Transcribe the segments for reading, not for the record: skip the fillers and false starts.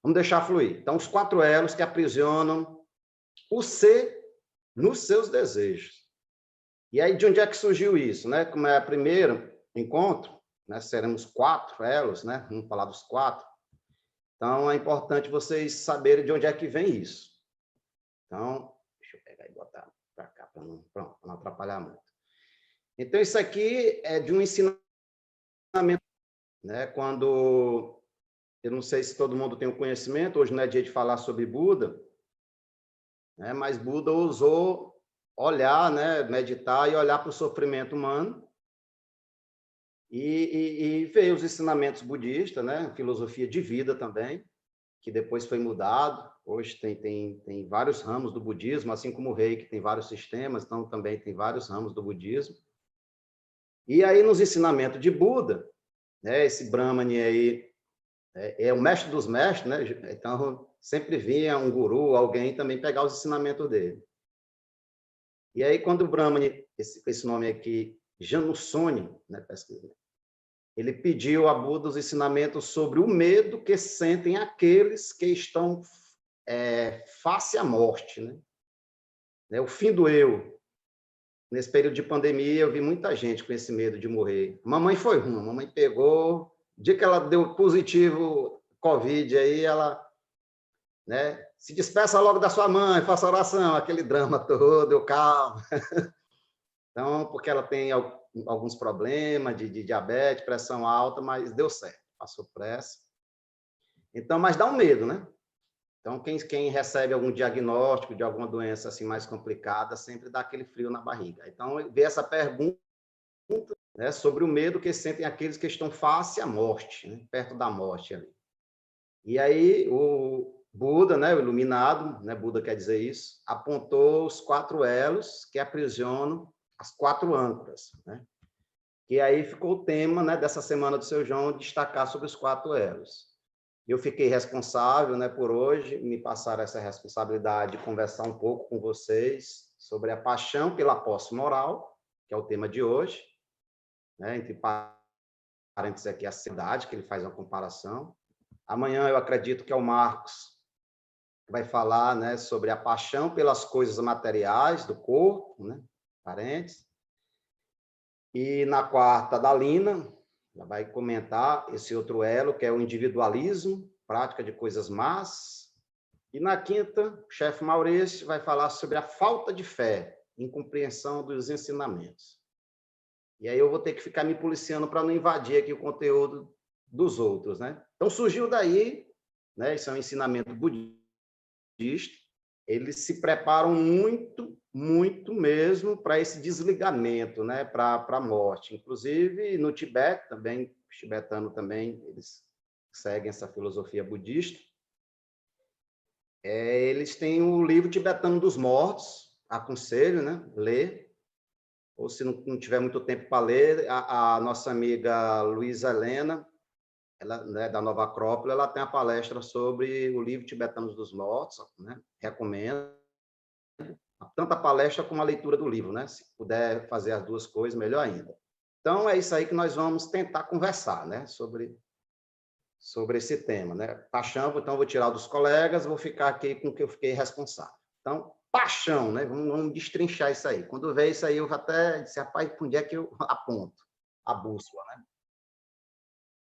Vamos deixar fluir. Então, os 4 elos que aprisionam o ser nos seus desejos. E aí, de onde é que surgiu isso, né? Como é o primeiro encontro, né? Seremos 4 elos, né? Vamos falar dos 4. Então, é importante vocês saberem de onde é que vem isso. Então, deixa eu pegar e botar para cá, para não atrapalhar muito. Então, isso aqui é de um ensinamento, né? Quando, eu não sei se todo mundo tem o conhecimento, hoje não é dia de falar sobre Buda, né? Mas Buda ousou olhar, né? Meditar e olhar para o sofrimento humano e ver os ensinamentos budistas, né? Filosofia de vida também, que depois foi mudado. Hoje tem vários ramos do budismo, assim como o Reiki tem vários sistemas, então também tem vários ramos do budismo. E aí, nos ensinamentos de Buda, né, esse Brahmani aí é o mestre dos mestres, né? Então, sempre vinha um guru, alguém também pegar os ensinamentos dele. E aí, quando o Brahmani, esse nome aqui, Janusoni, né, pesquisa, ele pediu a Buda os ensinamentos sobre o medo que sentem aqueles que estão face à morte, né? O fim do eu. Nesse período de pandemia, eu vi muita gente com esse medo de morrer. Mamãe foi ruim, a mamãe pegou, o dia que ela deu positivo Covid, aí ela, né, se despeça logo da sua mãe, faça oração, aquele drama todo, eu calmo. Então, porque ela tem alguns problemas de diabetes, pressão alta, mas deu certo, passou pressa. Então, mas dá um medo, né? Então, quem recebe algum diagnóstico de alguma doença assim mais complicada, sempre dá aquele frio na barriga. Então, vê essa pergunta, né, sobre o medo que sentem aqueles que estão face à morte, né, perto da morte ali. E aí, o Buda, né, o iluminado, né, Buda quer dizer isso, apontou os 4 elos que aprisionam as 4 âncoras, né? E aí ficou o tema, né, dessa semana do Seu João, destacar sobre os 4 elos. Eu fiquei responsável, né, por hoje, me passaram essa responsabilidade de conversar um pouco com vocês sobre a paixão pela posse moral, que é o tema de hoje, né, entre parênteses aqui a cidade, que ele faz uma comparação. Amanhã eu acredito que é o Marcos que vai falar, né, sobre a paixão pelas coisas materiais do corpo, né, parênteses. E na quarta, da Lina, ela vai comentar esse outro elo, que é o individualismo, prática de coisas más. E na quinta, o chefe Maurício vai falar sobre a falta de fé, incompreensão dos ensinamentos. E aí eu vou ter que ficar me policiando para não invadir aqui o conteúdo dos outros, né? Então surgiu daí, né? Isso é um ensinamento budista. Eles se preparam muito, muito mesmo para esse desligamento, né? Para a morte. Inclusive no Tibete também, os tibetanos também, eles seguem essa filosofia budista. Eles têm o livro Tibetano dos Mortos, aconselho, né? Ler. Ou se não tiver muito tempo para ler, a nossa amiga Luísa Helena, ela, né, da Nova Acrópole, ela tem a palestra sobre o livro Tibetanos dos Mortos, né? Recomendo. Tanto a palestra como a leitura do livro, né? Se puder fazer as duas coisas, melhor ainda. Então, é isso aí que nós vamos tentar conversar, né? Sobre esse tema, né? Paixão, então vou tirar dos colegas, vou ficar aqui com o que eu fiquei responsável. Então, paixão, né? Vamos destrinchar isso aí. Quando ver isso aí, eu até disse, rapaz, onde é que eu aponto a bússola, né?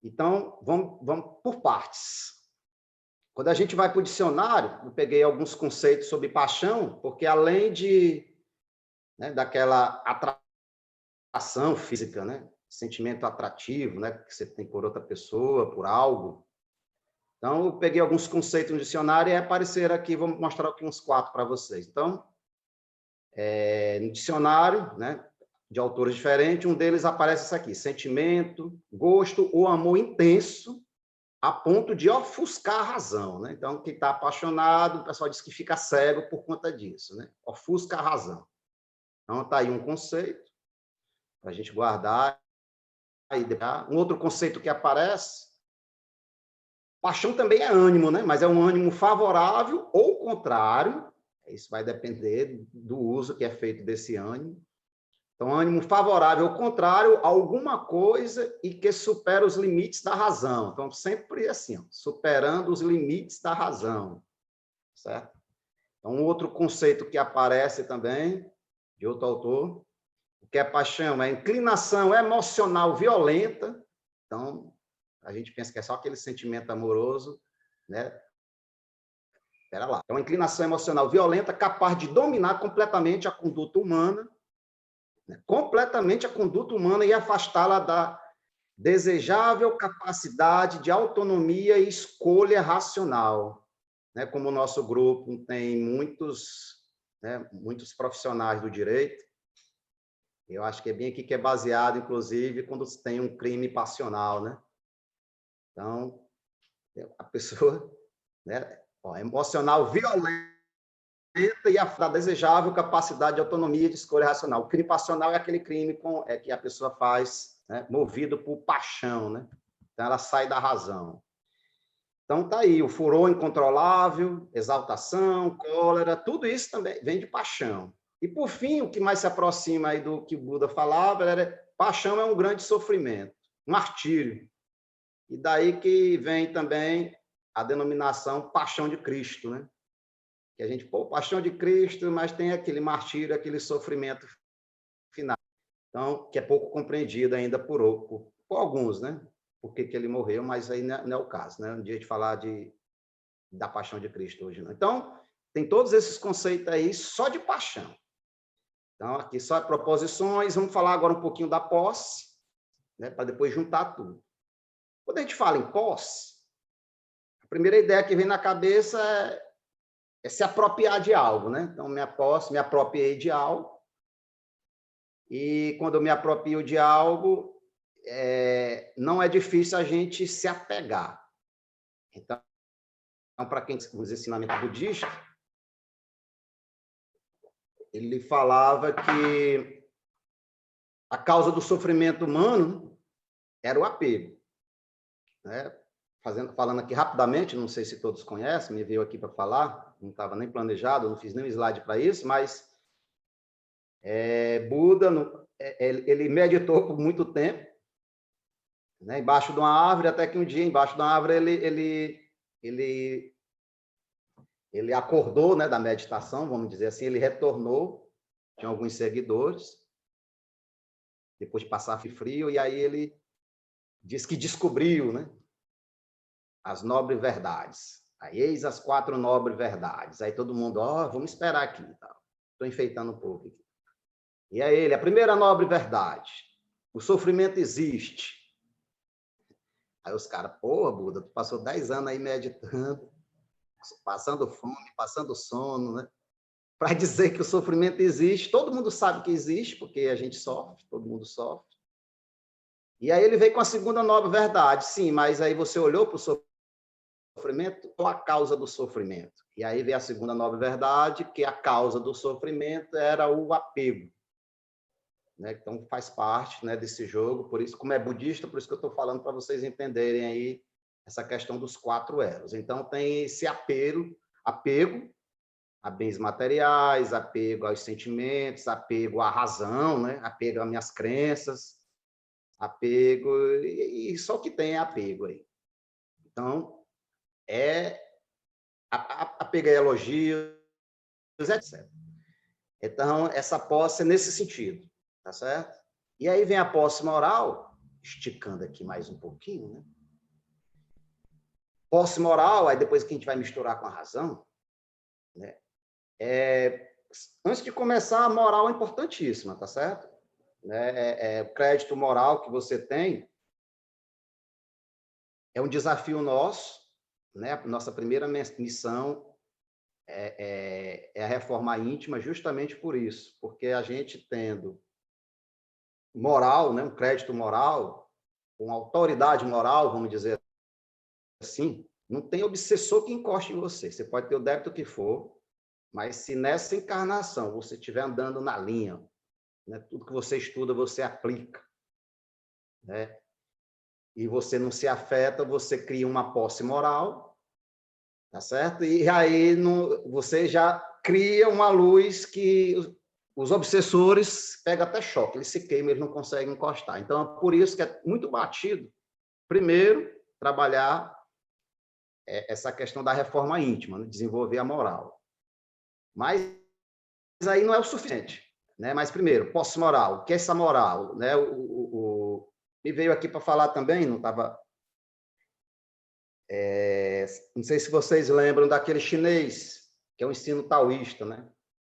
Então, vamos por partes. Quando a gente vai para o dicionário, eu peguei alguns conceitos sobre paixão, porque além né, daquela atração física, né? Sentimento atrativo, né? Que você tem por outra pessoa, por algo. Então, eu peguei alguns conceitos no dicionário e apareceram aqui, vou mostrar aqui uns 4 para vocês. Então, no dicionário, né, de autores diferentes, um deles aparece isso aqui, sentimento, gosto ou amor intenso, a ponto de ofuscar a razão, né? Então, quem está apaixonado, o pessoal diz que fica cego por conta disso, né? Ofusca a razão. Então, está aí um conceito para a gente guardar. Um outro conceito que aparece, paixão também é ânimo, né? Mas é um ânimo favorável ou contrário, isso vai depender do uso que é feito desse ânimo. Então, ânimo favorável, ao contrário, a alguma coisa e que supera os limites da razão. Então, sempre assim, ó, superando os limites da razão, certo? Então, um outro conceito que aparece também, de outro autor, o que é paixão? É inclinação emocional violenta. Então, a gente pensa que é só aquele sentimento amoroso, né? Espera lá. É uma inclinação emocional violenta capaz de dominar completamente a conduta humana, né? Completamente a conduta humana e afastá-la da desejável capacidade de autonomia e escolha racional, né? Como o nosso grupo tem muitos, né, muitos profissionais do direito, eu acho que é bem aqui que é baseado, inclusive, quando se tem um crime passional, né? Então, a pessoa, né, ó, emocional violenta e a desejável capacidade de autonomia e de escolha racional. O crime passional é aquele crime que a pessoa faz, né, movido por paixão, né? Então, ela sai da razão. Então, tá aí, o furor incontrolável, exaltação, cólera, tudo isso também vem de paixão. E, por fim, o que mais se aproxima aí do que o Buda falava era paixão é um grande sofrimento, um martírio. E daí que vem também a denominação paixão de Cristo, né? Que a gente, pô, paixão de Cristo, mas tem aquele martírio, aquele sofrimento final. Então, que é pouco compreendido ainda por alguns, né? Por que ele morreu, mas aí não é o caso, né? Um dia de falar da paixão de Cristo hoje, não. Então, tem todos esses conceitos aí só de paixão. Então, aqui só proposições, vamos falar agora um pouquinho da posse, né? Para depois juntar tudo. Quando a gente fala em posse, a primeira ideia que vem na cabeça é se apropriar de algo, né? Então, minha posse, me apropriei de algo, e quando eu me aproprio de algo, não é difícil a gente se apegar. Então, para quem usa ensinamento budista, ele falava que a causa do sofrimento humano era o apego, né? Falando aqui rapidamente, não sei se todos conhecem, me veio aqui para falar, não estava nem planejado, não fiz nem um slide para isso, mas Buda, ele meditou por muito tempo, né, embaixo de uma árvore, até que um dia, embaixo de uma árvore, ele acordou, né, da meditação, vamos dizer assim, ele retornou, tinha alguns seguidores, depois de passar frio, e aí ele diz que descobriu, né, as nobres verdades. Aí, eis as 4 nobres verdades. Aí todo mundo, vamos esperar aqui. Estou enfeitando um pouco aqui. E aí ele, a primeira nobre verdade, o sofrimento existe. Aí os caras, porra, Buda, tu passou 10 anos aí meditando, passando fome, passando sono, né? Para dizer que o sofrimento existe. Todo mundo sabe que existe, porque a gente sofre, todo mundo sofre. E aí ele veio com a segunda nobre verdade. Sim, mas aí você olhou para o sofrimento ou a causa do sofrimento? E aí veio a segunda nobre verdade, que a causa do sofrimento era o apego. Né? Então, faz parte, né, desse jogo. Por isso, como é budista, por isso que eu estou falando para vocês entenderem aí essa questão dos 4 elos. Então, tem esse apego a bens materiais, apego aos sentimentos, apego à razão, né? Apego às minhas crenças, apego... E só que tem apego aí. Então, apego a elogios, etc. Então, essa posse é nesse sentido, tá certo? E aí vem a posse moral, esticando aqui mais um pouquinho, né? Posse moral, aí depois que a gente vai misturar com a razão, né? Antes de começar, a moral é importantíssima, tá certo? O crédito moral que você tem é um desafio nosso, né? Nossa primeira missão é a reforma íntima, justamente por isso, porque a gente tendo moral, né? Um crédito moral, uma autoridade moral, vamos dizer assim, não tem obsessor que encoste em você. Você pode ter o débito que for, mas se nessa encarnação você estiver andando na linha, né? Tudo que você estuda, você aplica, né? E você não se afeta, você cria uma posse moral, tá certo? E aí você já cria uma luz que os obsessores pegam até choque, eles se queimam, eles não conseguem encostar. Então, é por isso que é muito batido, primeiro, trabalhar essa questão da reforma íntima, né? Desenvolver a moral. Mas aí não é o suficiente, né? Mas, primeiro, pós-moral, o que é essa moral? Né? Me veio aqui para falar também, não estava... não sei se vocês lembram daquele chinês, que é um ensino taoísta, né?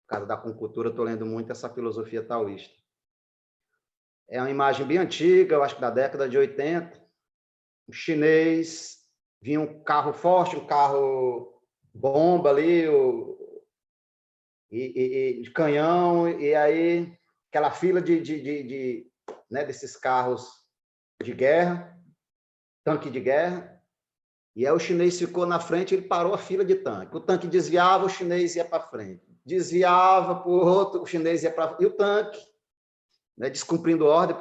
Por causa da acupuntura, estou lendo muito essa filosofia taoísta. É uma imagem bem antiga, eu acho que da década de 80. O chinês, vinha um carro forte, um carro bomba ali, de canhão, e aí aquela fila né, desses carros de guerra, tanque de guerra, e aí o chinês ficou na frente, ele parou a fila de tanque. O tanque desviava, o chinês ia para frente. Desviava para o outro, o chinês ia para... E o tanque, né, descumprindo ordem,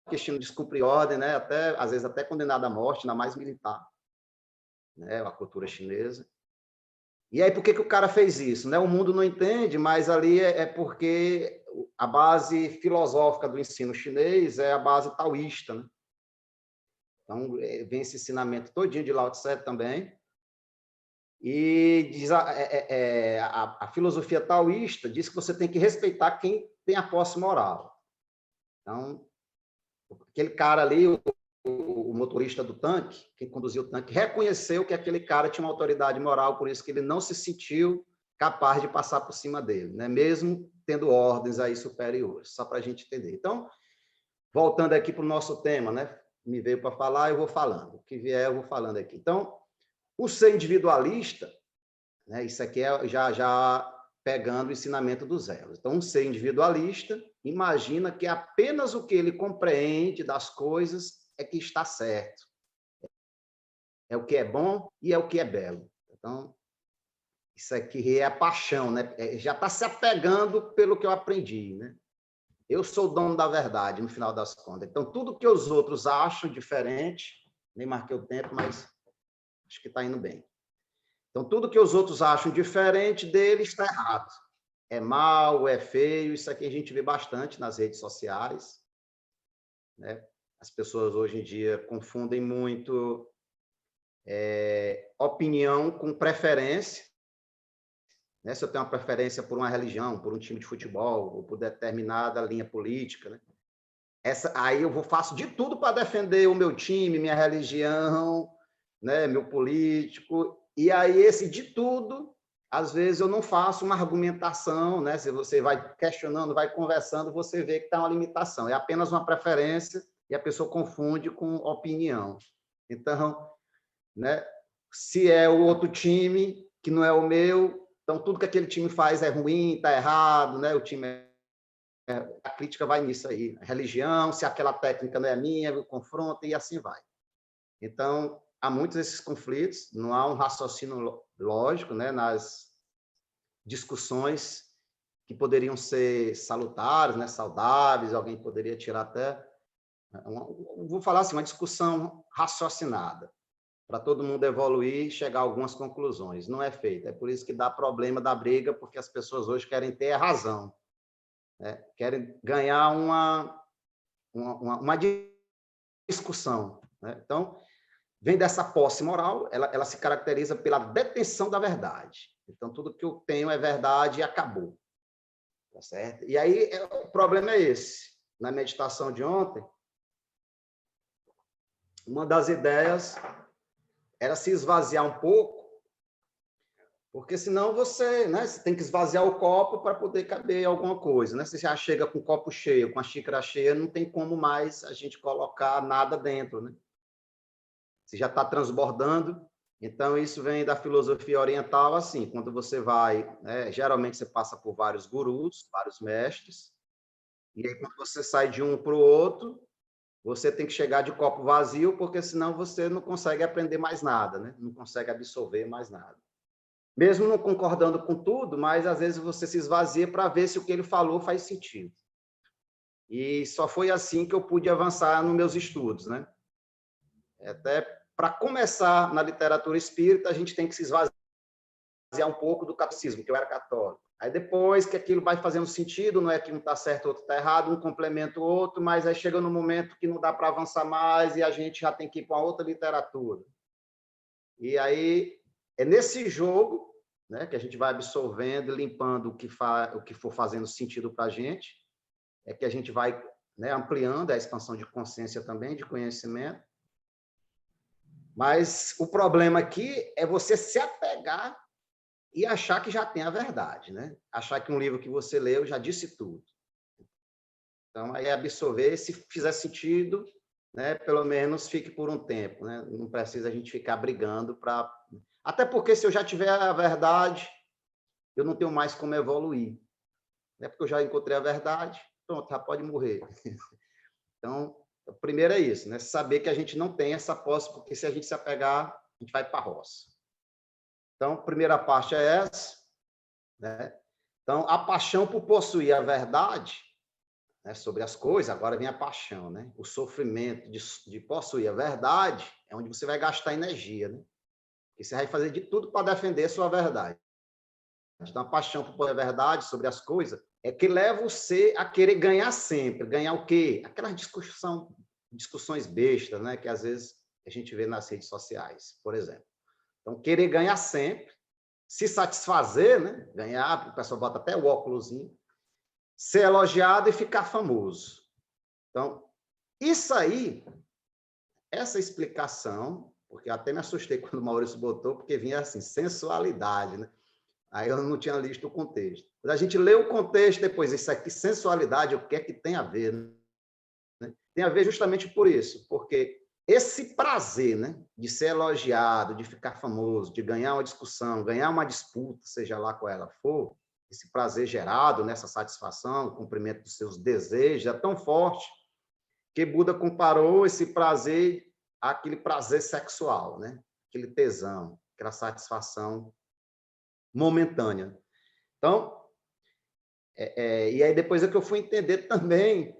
porque China descumprir ordem, né, até, às vezes até condenado à morte, na mais militar, né, a cultura chinesa. E aí, por que o cara fez isso? Né? O mundo não entende, mas ali é porque a base filosófica do ensino chinês é a base taoísta. Né? Então, vem esse ensinamento todinho de Lao Tse também. E diz a filosofia taoísta diz que você tem que respeitar quem tem a posse moral. Então, aquele cara ali, o motorista do tanque, quem conduziu o tanque, reconheceu que aquele cara tinha uma autoridade moral, por isso que ele não se sentiu capaz de passar por cima dele, né? Mesmo tendo ordens aí superiores, só para a gente entender. Então, voltando aqui para o nosso tema, né? Me veio para falar, eu vou falando. O que vier, eu vou falando aqui. Então, o ser individualista, né? Isso aqui é já pegando o ensinamento dos elos. Então, um ser individualista imagina que apenas o que ele compreende das coisas é que está certo. É o que é bom e é o que é belo. Então, isso aqui é a paixão, né? Já está se apegando pelo que eu aprendi, né? Eu sou o dono da verdade, no final das contas. Então, tudo que os outros acham diferente, nem marquei o tempo, mas acho que está indo bem. Então, tudo que os outros acham diferente dele está errado. É mal, é feio, isso aqui a gente vê bastante nas redes sociais, né? As pessoas hoje em dia confundem muito opinião com preferência, né? Se eu tenho uma preferência por uma religião, por um time de futebol, ou por determinada linha política, né? Aí eu faço de tudo para defender o meu time, minha religião, né? Meu político, e aí esse de tudo, às vezes eu não faço uma argumentação, né? Se você vai questionando, vai conversando, você vê que está uma limitação, é apenas uma preferência e a pessoa confunde com opinião. Então, né? Se é o outro time que não é o meu, então tudo que aquele time faz é ruim, está errado, né? O time a crítica vai nisso aí, religião, se aquela técnica não é minha, eu confronto e assim vai. Então, há muitos desses conflitos, não há um raciocínio lógico, né, nas discussões que poderiam ser salutares, né, saudáveis, alguém poderia tirar até, vou falar assim, uma discussão raciocinada, para todo mundo evoluir e chegar a algumas conclusões. Não é feito. É por isso que dá problema da briga, porque as pessoas hoje querem ter a razão, né? Querem ganhar uma discussão, né? Então, vem dessa posse moral, ela se caracteriza pela detenção da verdade. Então, tudo que eu tenho é verdade e acabou. Tá certo? E aí, o problema é esse. Na meditação de ontem, uma das ideias era se esvaziar um pouco, porque senão você, né, você tem que esvaziar o copo para poder caber alguma coisa. Né? Você já chega com o copo cheio, com a xícara cheia, não tem como mais a gente colocar nada dentro. Né? Você já está transbordando. Então, isso vem da filosofia oriental, assim, quando você vai, né, geralmente você passa por vários gurus, vários mestres, e aí quando você sai de um para o outro, você tem que chegar de copo vazio, porque senão você não consegue aprender mais nada, né? Não consegue absorver mais nada. Mesmo não concordando com tudo, mas às vezes você se esvazia para ver se o que ele falou faz sentido. E só foi assim que eu pude avançar nos meus estudos, né? Até para começar na literatura espírita, a gente tem que se esvaziar um pouco do catolicismo, que eu era católico. Aí depois que aquilo vai fazendo sentido, não é que um está certo, outro está errado, um complementa o outro, mas aí chega no momento que não dá para avançar mais e a gente já tem que ir para outra literatura. E aí é nesse jogo, né, que a gente vai absorvendo, limpando o que for fazendo sentido para a gente, é que a gente vai, né, ampliando a expansão de consciência também, de conhecimento. Mas o problema aqui é você se apegar e achar que já tem a verdade, né? Achar que um livro que você leu já disse tudo. Então, aí absorver, se fizer sentido, né, pelo menos fique por um tempo, né? Não precisa a gente ficar brigando para... Até porque se eu já tiver a verdade, eu não tenho mais como evoluir. Né? Porque eu já encontrei a verdade, pronto, já pode morrer. Então, o primeiro é isso, né? Saber que a gente não tem essa posse, porque se a gente se apegar, a gente vai para a roça. Então, a primeira parte é essa, né? Então, a paixão por possuir a verdade, né, sobre as coisas, agora vem a paixão, né? O sofrimento de possuir a verdade é onde você vai gastar energia, né? Porque você vai fazer de tudo para defender a sua verdade. Então, a paixão por a verdade sobre as coisas é que leva você a querer ganhar sempre. Ganhar o quê? Aquelas discussões bestas, né? Que às vezes a gente vê nas redes sociais, por exemplo. Então, querer ganhar sempre, se satisfazer, né? Ganhar, o pessoal bota até o óculosinho, ser elogiado e ficar famoso. Então, isso aí, essa explicação, porque até me assustei quando o Maurício botou, porque vinha assim, sensualidade, né? Aí eu não tinha lido o contexto. Mas a gente lê o contexto depois, isso aqui, sensualidade, o que é que tem a ver? Né? Tem a ver justamente por isso, porque esse prazer, né, de ser elogiado, de ficar famoso, de ganhar uma discussão, ganhar uma disputa, seja lá qual ela for, esse prazer gerado nessa satisfação, o cumprimento dos seus desejos, é tão forte que Buda comparou esse prazer àquele prazer sexual, né? Aquele tesão, aquela satisfação momentânea. Então, e aí depois é que eu fui entender também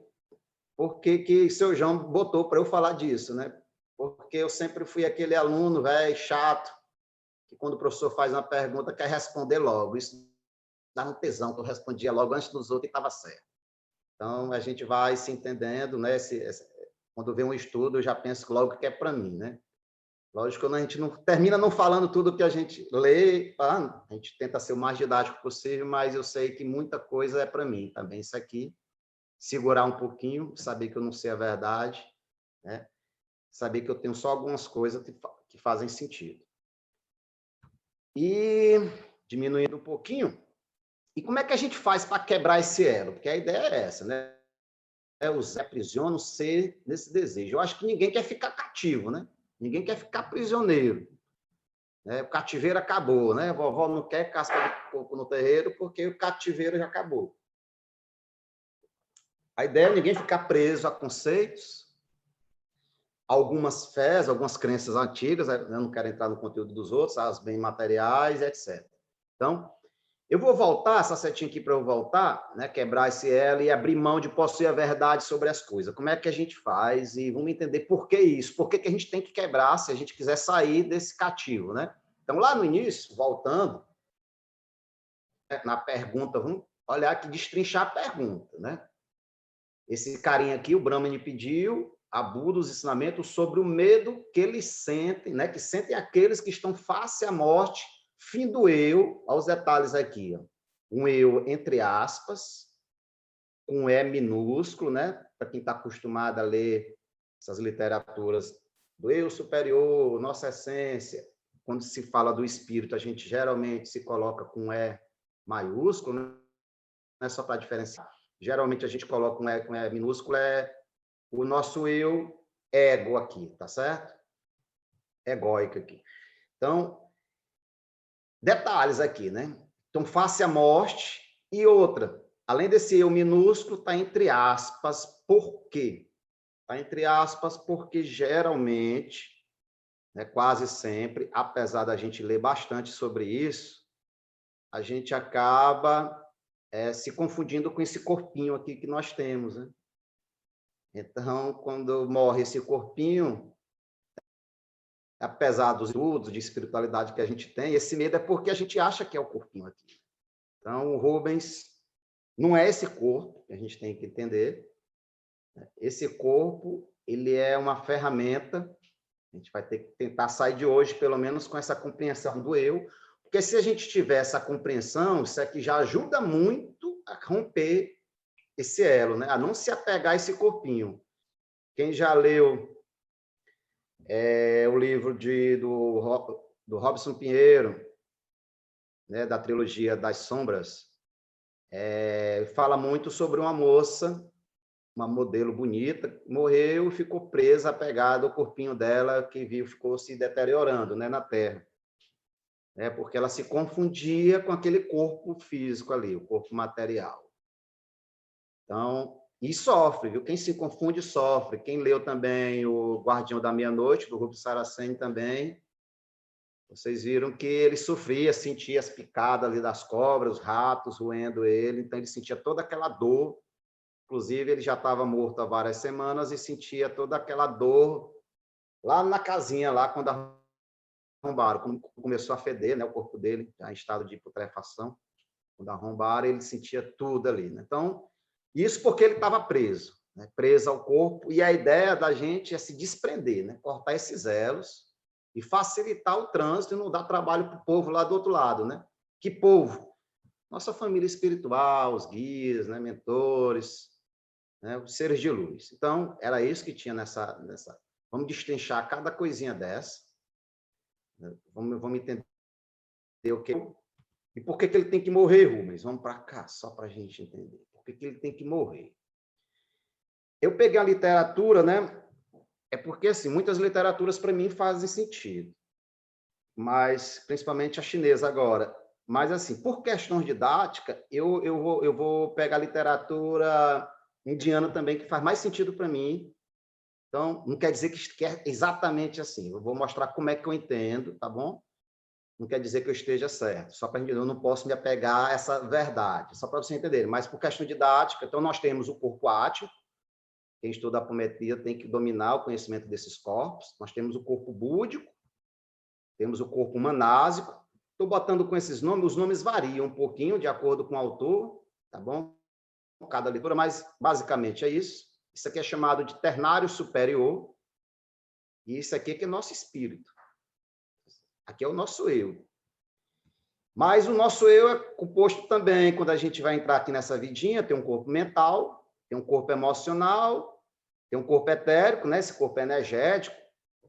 por que o seu João botou para eu falar disso, né? Porque eu sempre fui aquele aluno velho, chato, que quando o professor faz uma pergunta quer responder logo. Isso dá um tesão, que eu respondia logo antes dos outros e estava certo. Então, a gente vai se entendendo, né? Quando vê um estudo, eu já penso logo que é para mim, né? Lógico que a gente não termina não falando tudo que a gente lê, a gente tenta ser o mais didático possível, mas eu sei que muita coisa é para mim também. Isso aqui, segurar um pouquinho, saber que eu não sei a verdade, né? Saber que eu tenho só algumas coisas que fazem sentido. E, diminuindo um pouquinho, e como é que a gente faz para quebrar esse elo? Porque a ideia é essa, né? Os aprisionam ser nesse desejo. Eu acho que ninguém quer ficar cativo, né? Ninguém quer ficar prisioneiro. Né? O cativeiro acabou, né? A vovó não quer casca de coco no terreiro porque o cativeiro já acabou. A ideia é ninguém ficar preso a conceitos, algumas fés, algumas crenças antigas, eu não quero entrar no conteúdo dos outros, as bem materiais, etc. Então, eu vou voltar, essa setinha aqui para eu voltar, né, quebrar esse elo e abrir mão de possuir a verdade sobre as coisas. Como é que a gente faz? E vamos entender por que isso, por que a gente tem que quebrar se a gente quiser sair desse cativo, né? Então, lá no início, voltando, né, na pergunta, vamos olhar aqui, destrinchar a pergunta, né? Esse carinha aqui, o Brahma, me pediu a Buda os ensinamentos sobre o medo que eles sentem, né? Que sentem aqueles que estão face à morte, fim do eu, aos detalhes aqui, ó. Um eu, entre aspas, um E minúsculo, né? Para quem está acostumado a ler essas literaturas do eu superior, nossa essência, quando se fala do espírito, a gente geralmente se coloca com E maiúsculo, né? Só para diferenciar. Geralmente a gente coloca com E minúsculo, é o nosso eu ego aqui, tá certo? Egóico aqui. Então, detalhes aqui, né? Então, face à morte e outra. Além desse eu minúsculo, está entre aspas, por quê? Está entre aspas porque geralmente, né, quase sempre, apesar da gente ler bastante sobre isso, a gente acaba se confundindo com esse corpinho aqui que nós temos, né? Então, quando morre esse corpinho, apesar dos estudos de espiritualidade que a gente tem, esse medo é porque a gente acha que é o corpinho aqui. Então, o Rubens não é esse corpo, que a gente tem que entender. Esse corpo, ele é uma ferramenta. A gente vai ter que tentar sair de hoje, pelo menos, com essa compreensão do eu, porque se a gente tiver essa compreensão, isso aqui já ajuda muito a romper esse elo, né? A não se apegar a esse corpinho. Quem já leu o livro do Robson Pinheiro, né, da trilogia das Sombras, fala muito sobre uma moça, uma modelo bonita, morreu e ficou presa, apegada ao corpinho dela, que viu, ficou se deteriorando, né, na Terra. Porque ela se confundia com aquele corpo físico ali, o corpo material. Então, e sofre, viu? Quem se confunde sofre. Quem leu também o Guardião da Meia-Noite, do Rubens Saraceni também, vocês viram que ele sofria, sentia as picadas ali das cobras, os ratos roendo ele, então ele sentia toda aquela dor. Inclusive, ele já estava morto há várias semanas e sentia toda aquela dor lá na casinha, lá quando arrombaram, quando começou a feder, né, o corpo dele, já em estado de putrefação. Quando arrombaram, ele sentia tudo ali, né? Então, isso porque ele estava preso, né? Preso ao corpo, e a ideia da gente é se desprender, né? Cortar esses elos e facilitar o trânsito e não dar trabalho para o povo lá do outro lado, né? Que povo? Nossa família espiritual, os guias, né? Mentores, né? Os seres de luz. Então, era isso que tinha nessa... Vamos destrinchar cada coisinha dessa, né? Vamos entender o que... E por que ele tem que morrer, Rubens? Vamos para cá, só para a gente entender. Por que ele tem que morrer? Eu peguei a literatura, né? É porque, assim, muitas literaturas, para mim, fazem sentido. Mas, principalmente a chinesa agora. Mas, assim, por questão didática, eu vou pegar a literatura indiana também, que faz mais sentido para mim. Então, não quer dizer que é exatamente assim. Eu vou mostrar como é que eu entendo, tá bom? Não quer dizer que eu esteja certo, só para entender, eu não posso me apegar a essa verdade, só para você entender. Mas por questão didática, então nós temos o corpo ático, quem estuda a apometria tem que dominar o conhecimento desses corpos. Nós temos o corpo búdico, temos o corpo manásico. Estou botando com esses nomes, os nomes variam um pouquinho de acordo com o autor, tá bom? Cada leitura, mas basicamente é isso. Isso aqui é chamado de ternário superior, e isso aqui é nosso espírito. Aqui é o nosso eu. Mas o nosso eu é composto também, quando a gente vai entrar aqui nessa vidinha, tem um corpo mental, tem um corpo emocional, tem um corpo etérico, né? Esse corpo energético,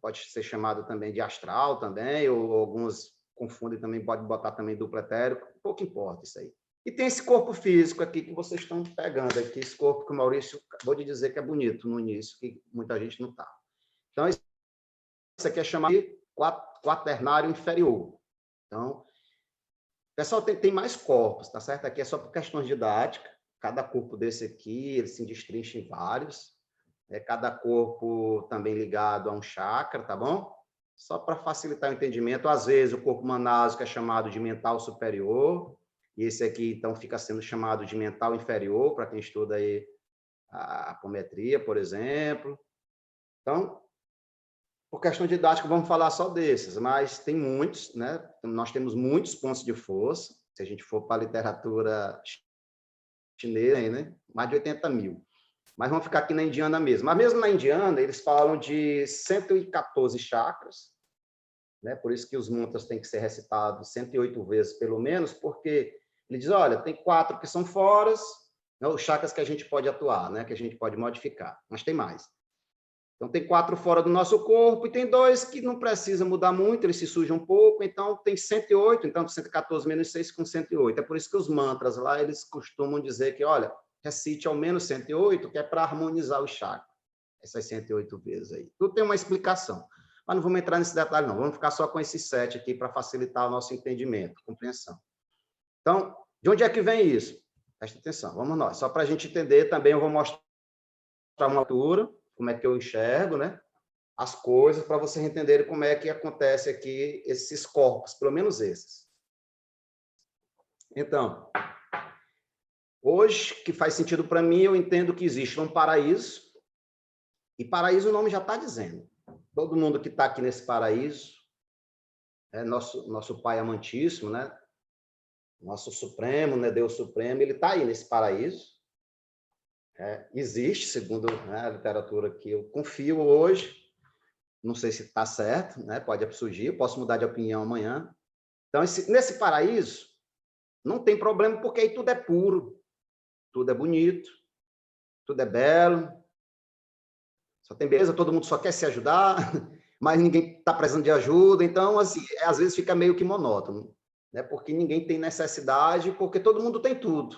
pode ser chamado também de astral também, ou alguns confundem também, pode botar também duplo etérico, pouco importa isso aí. E tem esse corpo físico aqui que vocês estão pegando aqui, esse corpo que o Maurício acabou de dizer que é bonito no início, que muita gente não está. Então, isso aqui é chamado de quaternário inferior. Então, pessoal, tem mais corpos, tá certo? Aqui é só por questões didáticas. Cada corpo desse aqui, ele se destrincha em vários. Cada corpo também ligado a um chakra, tá bom? Só para facilitar o entendimento. Às vezes, o corpo manásico é chamado de mental superior, e esse aqui, então, fica sendo chamado de mental inferior, para quem estuda aí a apometria, por exemplo. Então, por questão didática, vamos falar só desses, mas tem muitos, né? Nós temos muitos pontos de força, se a gente for para a literatura chinesa, né? Mais de 80 mil. Mas vamos ficar aqui na indiana mesmo. Mas mesmo na indiana, eles falam de 114 chakras, né? Por isso que os mantras têm que ser recitados 108 vezes, pelo menos, porque ele diz, olha, tem 4 que são foras, né? Os chakras que a gente pode atuar, né? Que a gente pode modificar, mas tem mais. Então, tem 4 fora do nosso corpo e tem 2 que não precisa mudar muito, eles se sujam um pouco, então tem 108, então 114 menos 6 com 108. É por isso que os mantras lá, eles costumam dizer que, olha, recite ao menos 108, que é para harmonizar o chakra. Essas 108 vezes aí. Tudo tem uma explicação. Mas não vamos entrar nesse detalhe, não. Vamos ficar só com esses 7 aqui para facilitar o nosso entendimento, compreensão. Então, de onde é que vem isso? Presta atenção, vamos nós. Só para a gente entender também, eu vou mostrar uma altura, como é que eu enxergo, né? As coisas, para vocês entenderem como é que acontece aqui esses corpos, pelo menos esses. Então, hoje, que faz sentido para mim, eu entendo que existe um paraíso, e paraíso o nome já está dizendo. todo mundo que está aqui nesse paraíso, é nosso Pai amantíssimo, né? Nosso Supremo, né? Deus Supremo, ele está aí nesse paraíso. Existe, segundo, né, a literatura que eu confio hoje, não sei se está certo, né? Pode surgir, posso mudar de opinião amanhã. Então, nesse paraíso, não tem problema, porque aí tudo é puro, tudo é bonito, tudo é belo, só tem beleza, todo mundo só quer se ajudar, mas ninguém está precisando de ajuda. Então, assim, às vezes fica meio que monótono, né? Porque ninguém tem necessidade, porque todo mundo tem tudo.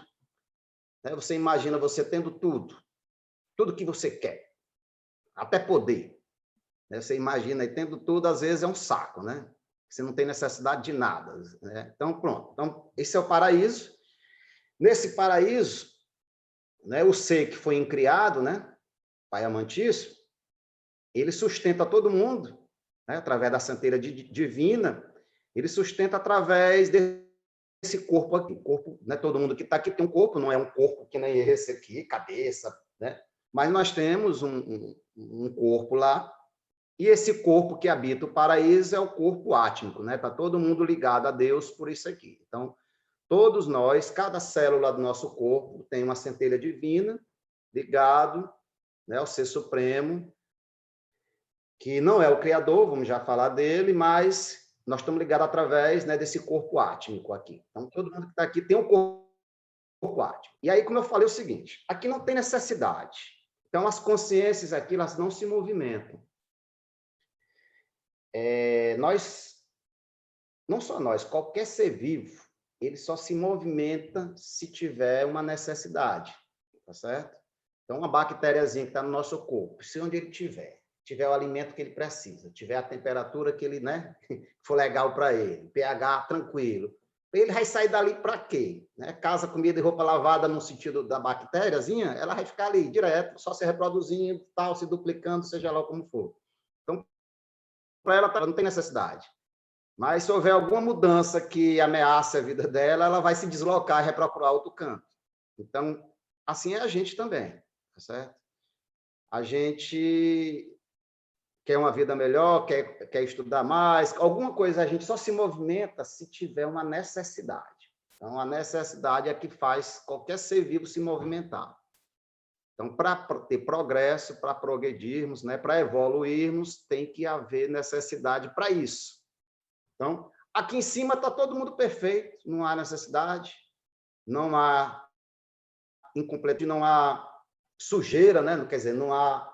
Né? Você imagina você tendo tudo que você quer, até poder. Né? Você imagina aí tendo tudo, às vezes é um saco, né? Você não tem necessidade de nada. Né? Então, pronto. Então, esse é o paraíso. Nesse paraíso, né, o ser que foi incriado, né, Pai amantíssimo, ele sustenta todo mundo, né, através da centelha divina, ele sustenta através desse corpo aqui. Corpo, né, todo mundo que está aqui tem um corpo, não é um corpo que nem esse aqui, cabeça, né? Mas nós temos um corpo lá, e esse corpo que habita o paraíso é o corpo átmico, né? Está todo mundo ligado a Deus por isso aqui. Então, todos nós, cada célula do nosso corpo tem uma centelha divina ligado, né, ao Ser Supremo, que não é o Criador, vamos já falar dele, mas nós estamos ligados através, né, desse corpo átmico aqui. Então, todo mundo que está aqui tem um corpo átmico. E aí, como eu falei, é o seguinte, aqui não tem necessidade. Então, as consciências aqui, elas não se movimentam. Não só nós, qualquer ser vivo, ele só se movimenta se tiver uma necessidade, tá certo? Então, uma bactériazinha que está no nosso corpo, se onde ele tiver o alimento que ele precisa, tiver a temperatura que ele, né, for legal para ele, pH tranquilo, ele vai sair dali para quê? Né? Casa, comida e roupa lavada no sentido da bactériazinha, ela vai ficar ali direto, só se reproduzindo, tal, se duplicando, seja lá como for. Então, para ela não tem necessidade. Mas se houver alguma mudança que ameace a vida dela, ela vai se deslocar e vai procurar outro canto. Então, assim é a gente também, tá certo? A gente quer uma vida melhor, quer estudar mais, alguma coisa a gente só se movimenta se tiver uma necessidade. Então, a necessidade é que faz qualquer ser vivo se movimentar. Então, para ter progresso, para progredirmos, né, para evoluirmos, tem que haver necessidade para isso. Então, aqui em cima está todo mundo perfeito, não há necessidade, não há incompleto, não há sujeira, né? Quer dizer, não há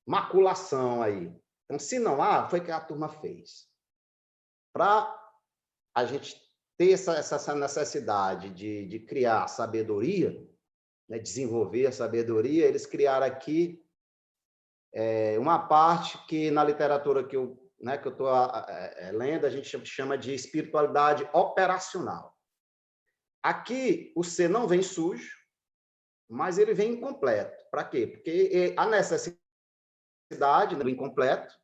maculação aí. Então, se não há, foi que a turma fez. Para a gente ter essa necessidade de criar sabedoria, né? Desenvolver a sabedoria, eles criaram aqui uma parte que na literatura que eu estou lendo, a gente chama de espiritualidade operacional. Aqui, o ser não vem sujo, mas ele vem incompleto. Para quê? Porque a necessidade do incompleto,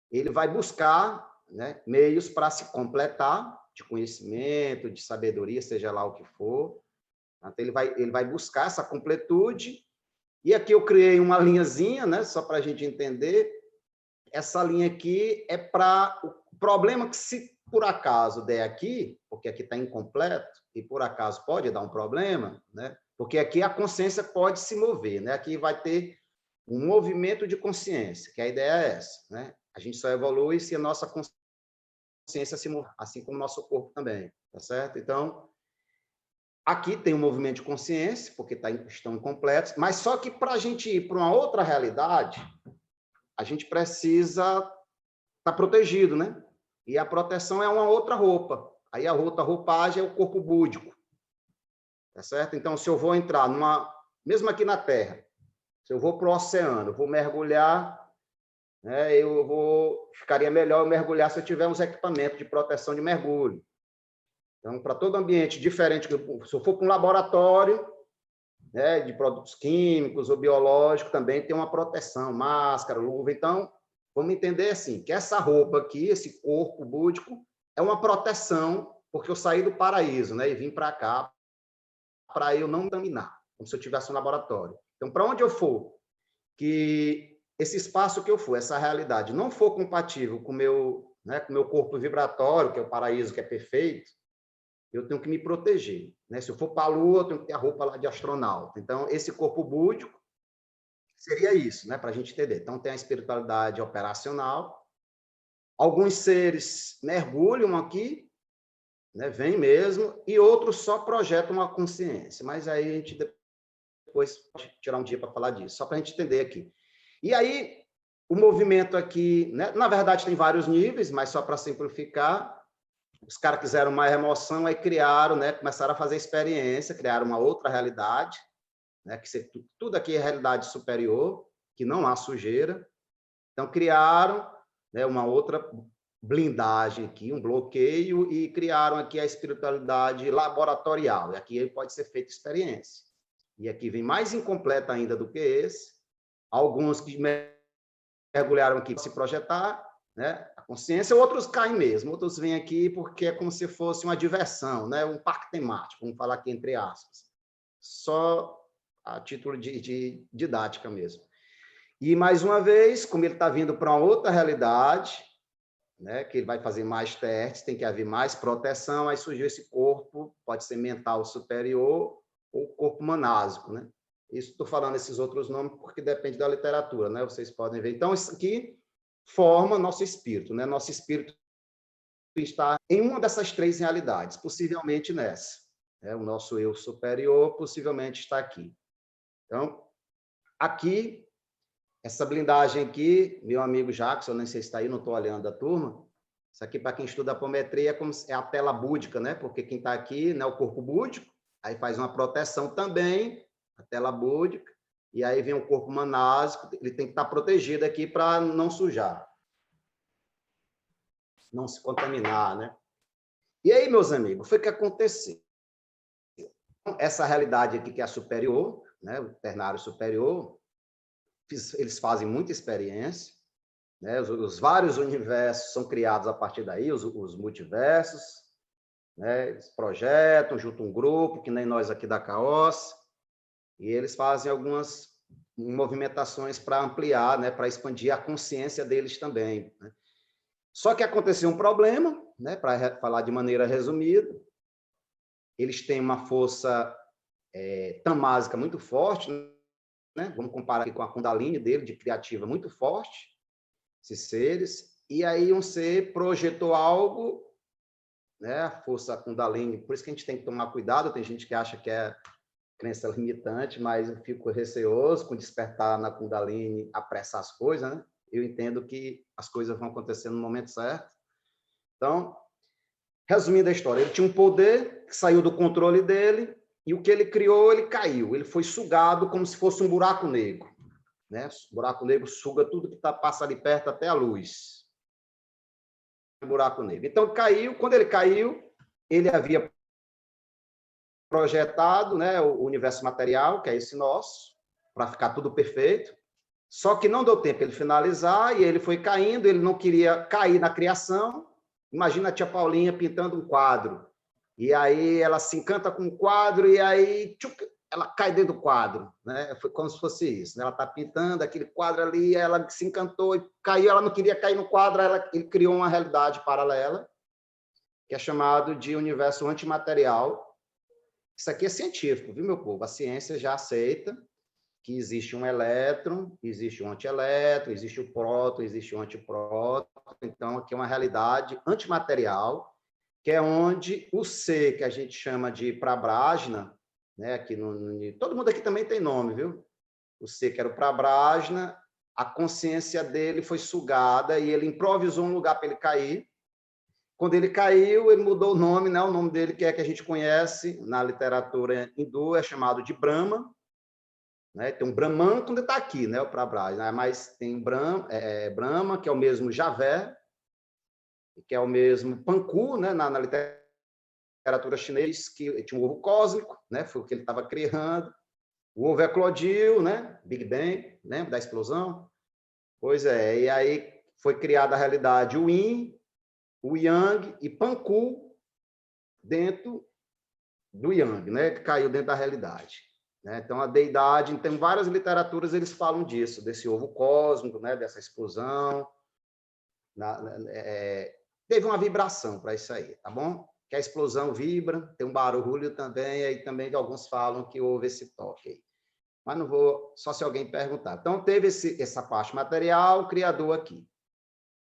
ele vai buscar, né, meios para se completar, de conhecimento, de sabedoria, seja lá o que for. Então, ele vai buscar essa completude. E aqui eu criei uma linhazinha, né, só para a gente entender. Essa linha aqui é para o problema que, se por acaso der aqui, porque aqui está incompleto, e por acaso pode dar um problema, né? Porque aqui a consciência pode se mover, né? Aqui vai ter um movimento de consciência, que a ideia é essa, né? A gente só evolui se a nossa consciência se mover, assim como o nosso corpo também, tá certo? Então, aqui tem um movimento de consciência, porque estão incompletos, mas só que para a gente ir para uma outra realidade, a gente precisa estar protegido, né? E a proteção é uma outra roupa. Aí a outra roupagem é o corpo búdico. Tá certo? Então, se eu vou entrar mesmo aqui na Terra, se eu vou para o oceano, vou mergulhar, né, ficaria melhor eu mergulhar se eu tiver uns equipamentos de proteção de mergulho. Então, para todo ambiente diferente, se eu for para um laboratório, né, de produtos químicos ou biológicos, também tem uma proteção, máscara, luva. Então, vamos entender assim, que essa roupa aqui, esse corpo búdico, é uma proteção, porque eu saí do paraíso, né, e vim para cá para eu não contaminar, como se eu tivesse um laboratório. Então, para onde eu for, que esse espaço que eu for, essa realidade, não for compatível com o meu, né, com o meu corpo vibratório, que é o paraíso, que é perfeito, eu tenho que me proteger. Né? Se eu for para a Lua, eu tenho que ter a roupa lá de astronauta. Então, esse corpo búdico seria isso, né, para a gente entender. Então, tem a espiritualidade operacional. Alguns seres mergulham aqui, né, vêm mesmo, e outros só projetam uma consciência. Mas aí a gente depois pode tirar um dia para falar disso, só para a gente entender aqui. E aí, o movimento aqui, né, na verdade, tem vários níveis, mas só para simplificar, os caras quiseram mais emoção, aí criaram, né, começaram a fazer experiência, criaram uma outra realidade, né, que tudo aqui é realidade superior, que não há sujeira. Então, criaram, né, uma outra blindagem aqui, um bloqueio, e criaram aqui a espiritualidade laboratorial. E aqui pode ser feita experiência. E aqui vem mais incompleta ainda do que esse. Alguns que mergulharam aqui para se projetar, né, a consciência, outros caem mesmo. Outros vêm aqui porque é como se fosse uma diversão, né, um parque temático, vamos falar aqui entre aspas. Só a título de didática mesmo. E, mais uma vez, como ele está vindo para uma outra realidade, né, que ele vai fazer mais testes, tem que haver mais proteção, aí surgiu esse corpo, pode ser mental superior ou corpo manásico, né? Isso estou falando esses outros nomes porque depende da literatura, né? Vocês podem ver. Então, isso aqui forma nosso espírito, né? Nosso espírito está em uma dessas três realidades, possivelmente nessa. O nosso eu superior possivelmente está aqui. Então, aqui, essa blindagem aqui, meu amigo Jackson, eu nem sei se está aí, não estou olhando a turma. Isso aqui, para quem estuda apometria, é a tela búdica, né? Porque quem está aqui, né, o corpo búdico, aí faz uma proteção também, a tela búdica, e aí vem o corpo manásico, ele tem que estar protegido aqui para não sujar, não se contaminar, né? E aí, meus amigos, foi o que aconteceu. Essa realidade aqui, que é a superior, né, o ternário superior, eles fazem muita experiência, né? Os vários universos são criados a partir daí, os multiversos, né? Eles projetam, juntam um grupo, que nem nós aqui da Caos, e eles fazem algumas movimentações para ampliar, né? Para expandir a consciência deles também. Né? Só que aconteceu um problema, né? Para falar de maneira resumida, eles têm uma força tamásica muito forte, né? Vamos comparar aqui com a Kundalini dele, de criativa muito forte, esses seres, e aí um ser projetou algo, né? A força Kundalini, por isso que a gente tem que tomar cuidado, tem gente que acha que é crença limitante, mas eu fico receoso com despertar na Kundalini, apressar as coisas, né? Eu entendo que as coisas vão acontecer no momento certo. Então, resumindo a história, ele tinha um poder que saiu do controle dele, e o que ele criou, ele caiu, ele foi sugado como se fosse um buraco negro. Né? O buraco negro suga tudo que passa ali perto, até a luz. Buraco negro. Então, caiu. Quando ele caiu, ele havia projetado, né, o universo material, que é esse nosso, para ficar tudo perfeito. Só que não deu tempo ele finalizar, e ele foi caindo, ele não queria cair na criação. Imagina a tia Paulinha pintando um quadro. E aí ela se encanta com o quadro, e aí tchuc, ela cai dentro do quadro, né? Foi como se fosse isso, né? Ela está pintando aquele quadro ali, ela se encantou e caiu, ela não queria cair no quadro, ele criou uma realidade paralela, que é chamado de universo antimaterial. Isso aqui é científico, viu, meu povo? A ciência já aceita que existe um elétron, existe um antielétron, existe o próton, existe o antipróton. Então, aqui é uma realidade antimaterial, que é onde o ser, que a gente chama de Prabrajna, né, aqui todo mundo aqui também tem nome, viu? O ser que era o Prabrajna, a consciência dele foi sugada e ele improvisou um lugar para ele cair. Quando ele caiu, ele mudou o nome, né? O nome dele, que é que a gente conhece na literatura hindu, é chamado de Brahma. Né? Tem um Brahman quando está aqui, né? O Prabrajna, mas tem Brahma, que é o mesmo Javé, que é o mesmo Panku, né? Na literatura chinesa, que tinha um ovo cósmico, né? Foi o que ele estava criando. O ovo eclodiu, né? Big Bang, lembra da explosão? Pois é, e aí foi criada a realidade o Yin, o Yang e Panku dentro do Yang, né? Que caiu dentro da realidade. né? Então, a deidade, tem várias literaturas, eles falam disso, desse ovo cósmico, né? Dessa explosão. Teve uma vibração para isso aí, tá bom? Que a explosão vibra, tem um barulho também, e aí também alguns falam que houve esse toque aí. Mas não vou, só se alguém perguntar. Então, teve essa parte material, o criador aqui.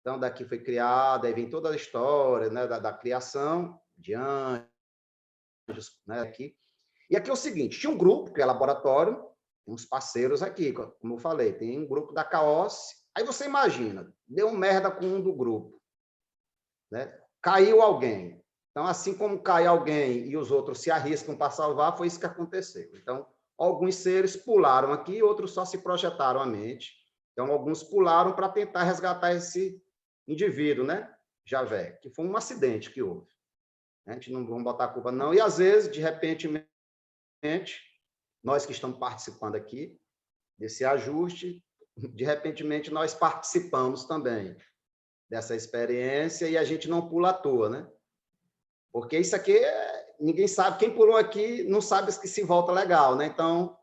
Então, daqui foi criado, aí vem toda a história, né, da criação de anjos, né, aqui. E aqui é o seguinte, tinha um grupo, que é laboratório, tem uns parceiros aqui, como eu falei, tem um grupo da Caos. Aí você imagina, deu merda com um do grupo, né? Caiu alguém. Então, assim como cai alguém e os outros se arriscam para salvar, foi isso que aconteceu. Então, alguns seres pularam aqui, outros só se projetaram à mente. Então, alguns pularam para tentar resgatar esse indivíduo, né? Javé, que foi um acidente que houve. A gente não vamos botar a culpa, não. E, às vezes, de repente, nós que estamos participando aqui desse ajuste, de repente, nós participamos também dessa experiência e a gente não pula à toa, né? Porque isso aqui, ninguém sabe, quem pulou aqui não sabe que se volta legal, né? Então,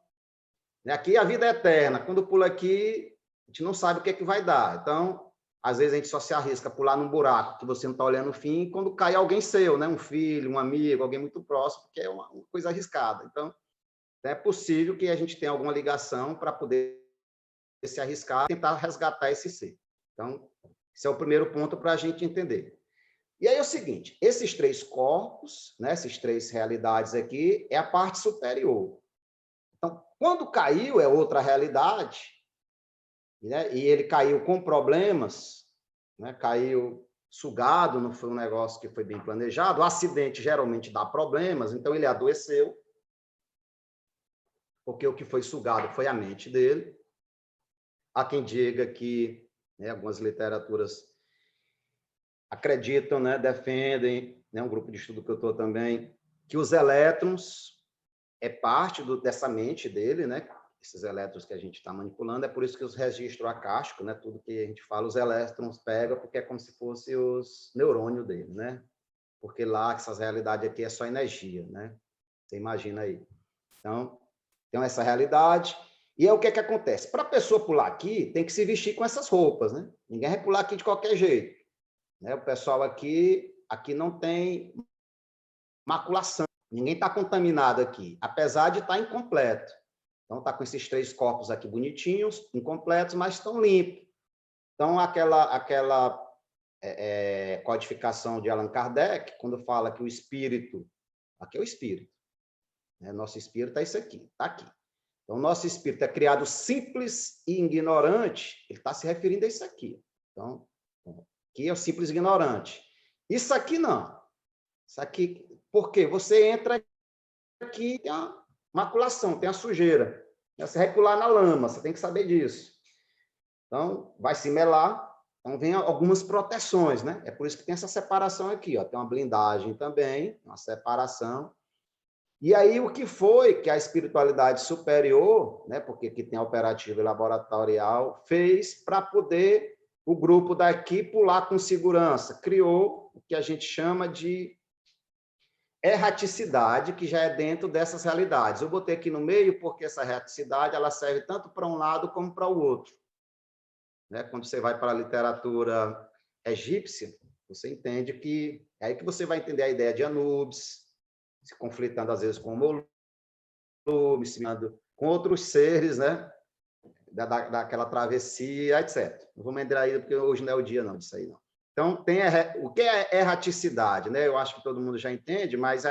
aqui a vida é eterna, quando pula aqui, a gente não sabe o que é que vai dar. Então, às vezes a gente só se arrisca a pular num buraco que você não está olhando o fim, quando cai alguém seu, né? Um filho, um amigo, alguém muito próximo, porque é uma coisa arriscada. Então, é possível que a gente tenha alguma ligação para poder se arriscar, tentar resgatar esse ser. Então, esse é o primeiro ponto para a gente entender. E aí é o seguinte, esses três corpos, né, essas três realidades aqui, é a parte superior. Então, quando caiu é outra realidade, né, e ele caiu com problemas, né, caiu sugado, não foi um negócio que foi bem planejado, o acidente geralmente dá problemas, então ele adoeceu, porque o que foi sugado foi a mente dele. Há quem diga que, né, algumas literaturas acreditam, né, defendem, né, um grupo de estudo que eu estou também, que os elétrons é parte dessa mente dele, né? Esses elétrons que a gente está manipulando, é por isso que os registros acásticos, né? Tudo que a gente fala, os elétrons pegam, porque é como se fosse os neurônios dele, né? Porque lá, essas realidades aqui é só energia, né? Você imagina aí. Então, tem essa realidade. E é o que é que acontece? Para a pessoa pular aqui, tem que se vestir com essas roupas, né? Ninguém vai pular aqui de qualquer jeito. Né? O pessoal aqui não tem maculação, ninguém está contaminado aqui, apesar de estar incompleto. Então, está com esses três corpos aqui bonitinhos, incompletos, mas estão limpos. Então, aquela codificação de Allan Kardec, quando fala que o espírito, aqui é o espírito, né? Nosso espírito é isso aqui, está aqui. Então, nosso espírito é criado simples e ignorante, ele está se referindo a isso aqui. Então, aqui é o simples e ignorante. Isso aqui não. Isso aqui, por quê? Você entra aqui, tem a maculação, tem a sujeira. Você vai pular na lama, você tem que saber disso. Então, vai se melar, então vem algumas proteções, né? É por isso que tem essa separação aqui, ó. Tem uma blindagem também, uma separação. E aí, o que foi que a espiritualidade superior, né, porque aqui tem a operativa laboratorial, fez para poder o grupo daqui pular com segurança? Criou o que a gente chama de erraticidade, que já é dentro dessas realidades. Eu botei aqui no meio porque essa erraticidade ela serve tanto para um lado como para o outro. Né? Quando você vai para a literatura egípcia, você entende que é aí que você vai entender a ideia de Anubis, se conflitando às vezes com o Molume, com outros seres, né? Daquela travessia, etc. Não vou entrar aí, porque hoje não é o dia não disso aí, não. Então, o que é erraticidade? Né? Eu acho que todo mundo já entende, mas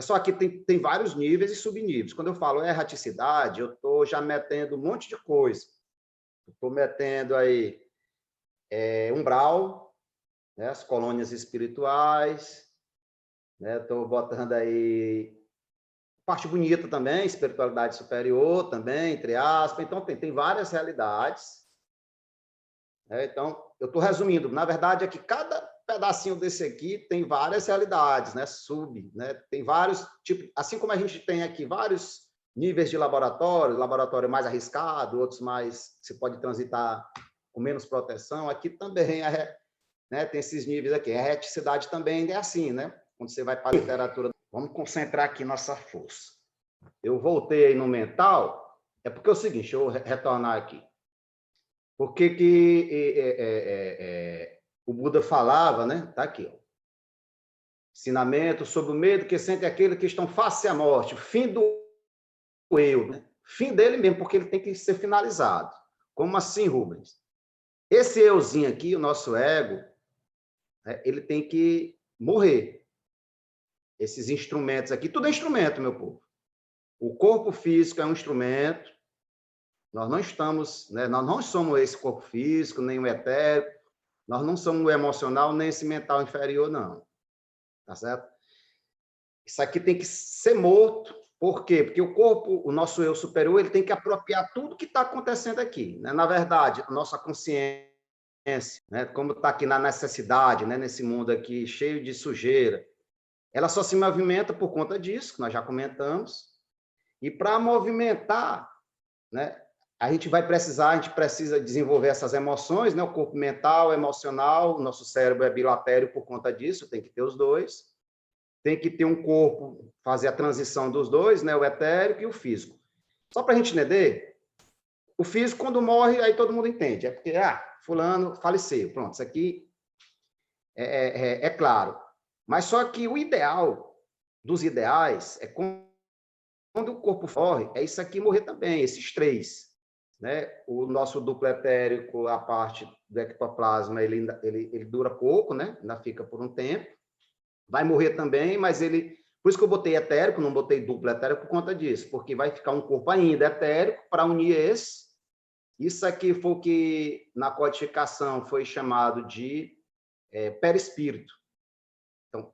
só que tem vários níveis e subníveis. Quando eu falo erraticidade, eu estou já metendo um monte de coisa. Estou metendo aí umbral, né? As colônias espirituais, né? Estou botando aí parte bonita também, espiritualidade superior também, entre aspas. Então, tem várias realidades. Né? Então, eu estou resumindo. Na verdade, é que cada pedacinho desse aqui tem várias realidades, né? Né? Tem vários tipos, assim como a gente tem aqui vários níveis de laboratório mais arriscado, outros mais se pode transitar com menos proteção. Aqui também né? Tem esses níveis aqui. A erraticidade também é assim, né? Quando você vai para a literatura, vamos concentrar aqui nossa força. eu voltei aí no mental, é porque é o seguinte, deixa eu retornar aqui. Por que o Buda falava, né? Está aqui, ó. Ensinamento sobre o medo que sente aquele que estão face à morte, o fim do eu, né? Fim dele mesmo, porque ele tem que ser finalizado. Como assim, Rubens? Esse euzinho aqui, o nosso ego, né, ele tem que morrer. Esses instrumentos aqui, tudo é instrumento, meu povo. O corpo físico é um instrumento. Nós não estamos, né, nós não somos esse corpo físico, nem o etérico, nós não somos o emocional, nem esse mental inferior, não. Tá certo? Isso aqui tem que ser morto. Por quê? Porque o corpo, o nosso eu superior, ele tem que apropriar tudo que está acontecendo aqui. Né? Na verdade, a nossa consciência, né, como está aqui na necessidade, né, nesse mundo aqui cheio de sujeira, ela só se movimenta por conta disso, que nós já comentamos. E para movimentar, né, a gente precisa desenvolver essas emoções, né, o corpo mental, emocional, o nosso cérebro é bilatério por conta disso, tem que ter os dois. Tem que ter um corpo, fazer a transição dos dois, né, o etérico e o físico. Só para a gente entender, o físico, quando morre, aí todo mundo entende. É porque, fulano faleceu. Pronto, isso aqui é claro. Mas só que o ideal dos ideais é quando o corpo morre, é isso aqui morrer também, esses três. Né? O nosso duplo etérico, a parte do ectoplasma, ele dura pouco, né? Ainda fica por um tempo. Vai morrer também, mas ele... Por isso que eu botei etérico, não botei duplo etérico por conta disso, porque vai ficar um corpo ainda etérico para unir esse. Isso aqui foi o que, na codificação, foi chamado de perispírito. Então,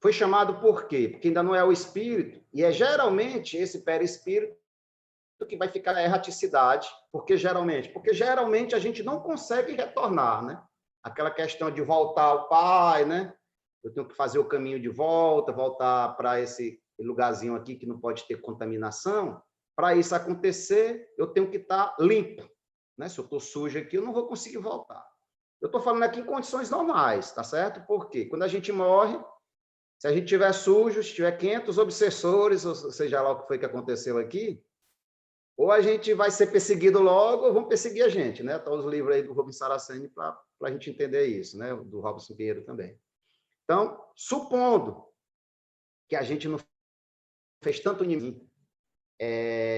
foi chamado por quê? Porque ainda não é o espírito, e é geralmente esse perispírito que vai ficar a erraticidade. Porque geralmente a gente não consegue retornar, né? Aquela questão de voltar ao pai, né? Eu tenho que fazer o caminho de volta, voltar para esse lugarzinho aqui que não pode ter contaminação. Para isso acontecer, eu tenho que estar limpo. Né? Se eu estou sujo aqui, eu não vou conseguir voltar. Eu estou falando aqui em condições normais, tá certo? Porque quando a gente morre, se a gente estiver sujo, se tiver 500 obsessores, ou seja lá o que foi que aconteceu aqui, ou a gente vai ser perseguido logo, ou vão perseguir a gente. Né? Tá os livros aí do Rubens Saraceni para a gente entender isso, né? Do Robson Pinheiro também. Então, supondo que a gente não fez tanto inimigo,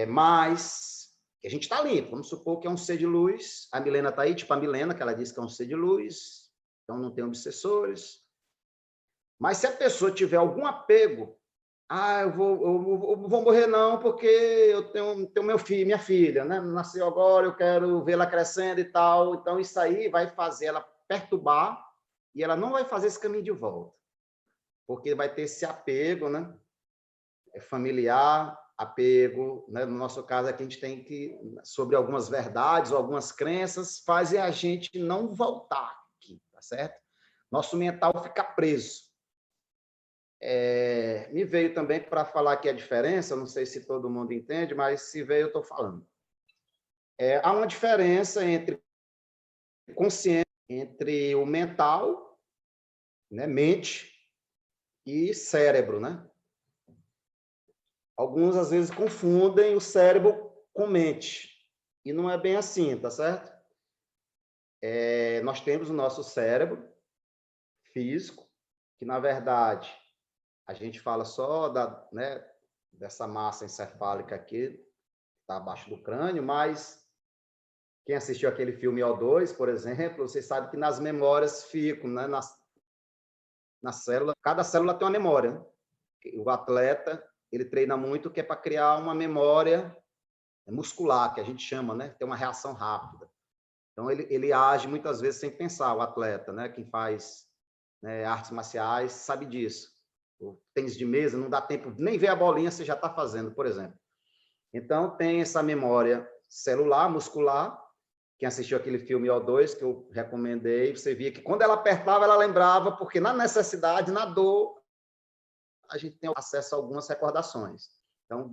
mas que a gente está limpo, vamos supor que é um ser de luz, a Milena está aí, tipo a Milena, que ela disse que é um ser de luz, então não tem obsessores, mas se a pessoa tiver algum apego, eu vou morrer não, porque eu tenho meu filho, minha filha, né? Nasceu agora, eu quero vê-la crescendo e tal, então isso aí vai fazer ela perturbar e ela não vai fazer esse caminho de volta. Porque vai ter esse apego, né? Familiar, apego, né? No nosso caso aqui a gente tem que, sobre algumas verdades ou algumas crenças, fazem a gente não voltar aqui, tá certo? Nosso mental fica preso. Me veio também para falar aqui a diferença, não sei se todo mundo entende, mas se veio eu estou falando. Há uma diferença entre consciência, entre o mental, né? Mente, e cérebro, né? Alguns, às vezes, confundem o cérebro com mente. E não é bem assim, tá certo? Nós temos o nosso cérebro físico, que, na verdade, a gente fala só né, dessa massa encefálica aqui, que está abaixo do crânio, mas quem assistiu aquele filme O2, por exemplo, você sabe que nas memórias ficam, né, na célula, cada célula tem uma memória. Né? O atleta, ele treina muito, que é para criar uma memória muscular, que a gente chama, né? Tem uma reação rápida. Então, ele age muitas vezes sem pensar, o atleta, né? Quem faz, né, artes marciais sabe disso. O tênis de mesa não dá tempo nem ver a bolinha, você já está fazendo, por exemplo. Então, tem essa memória celular, muscular. Quem assistiu aquele filme O2, que eu recomendei, você via que quando ela apertava, ela lembrava, porque na necessidade, na dor, a gente tem acesso a algumas recordações. Então,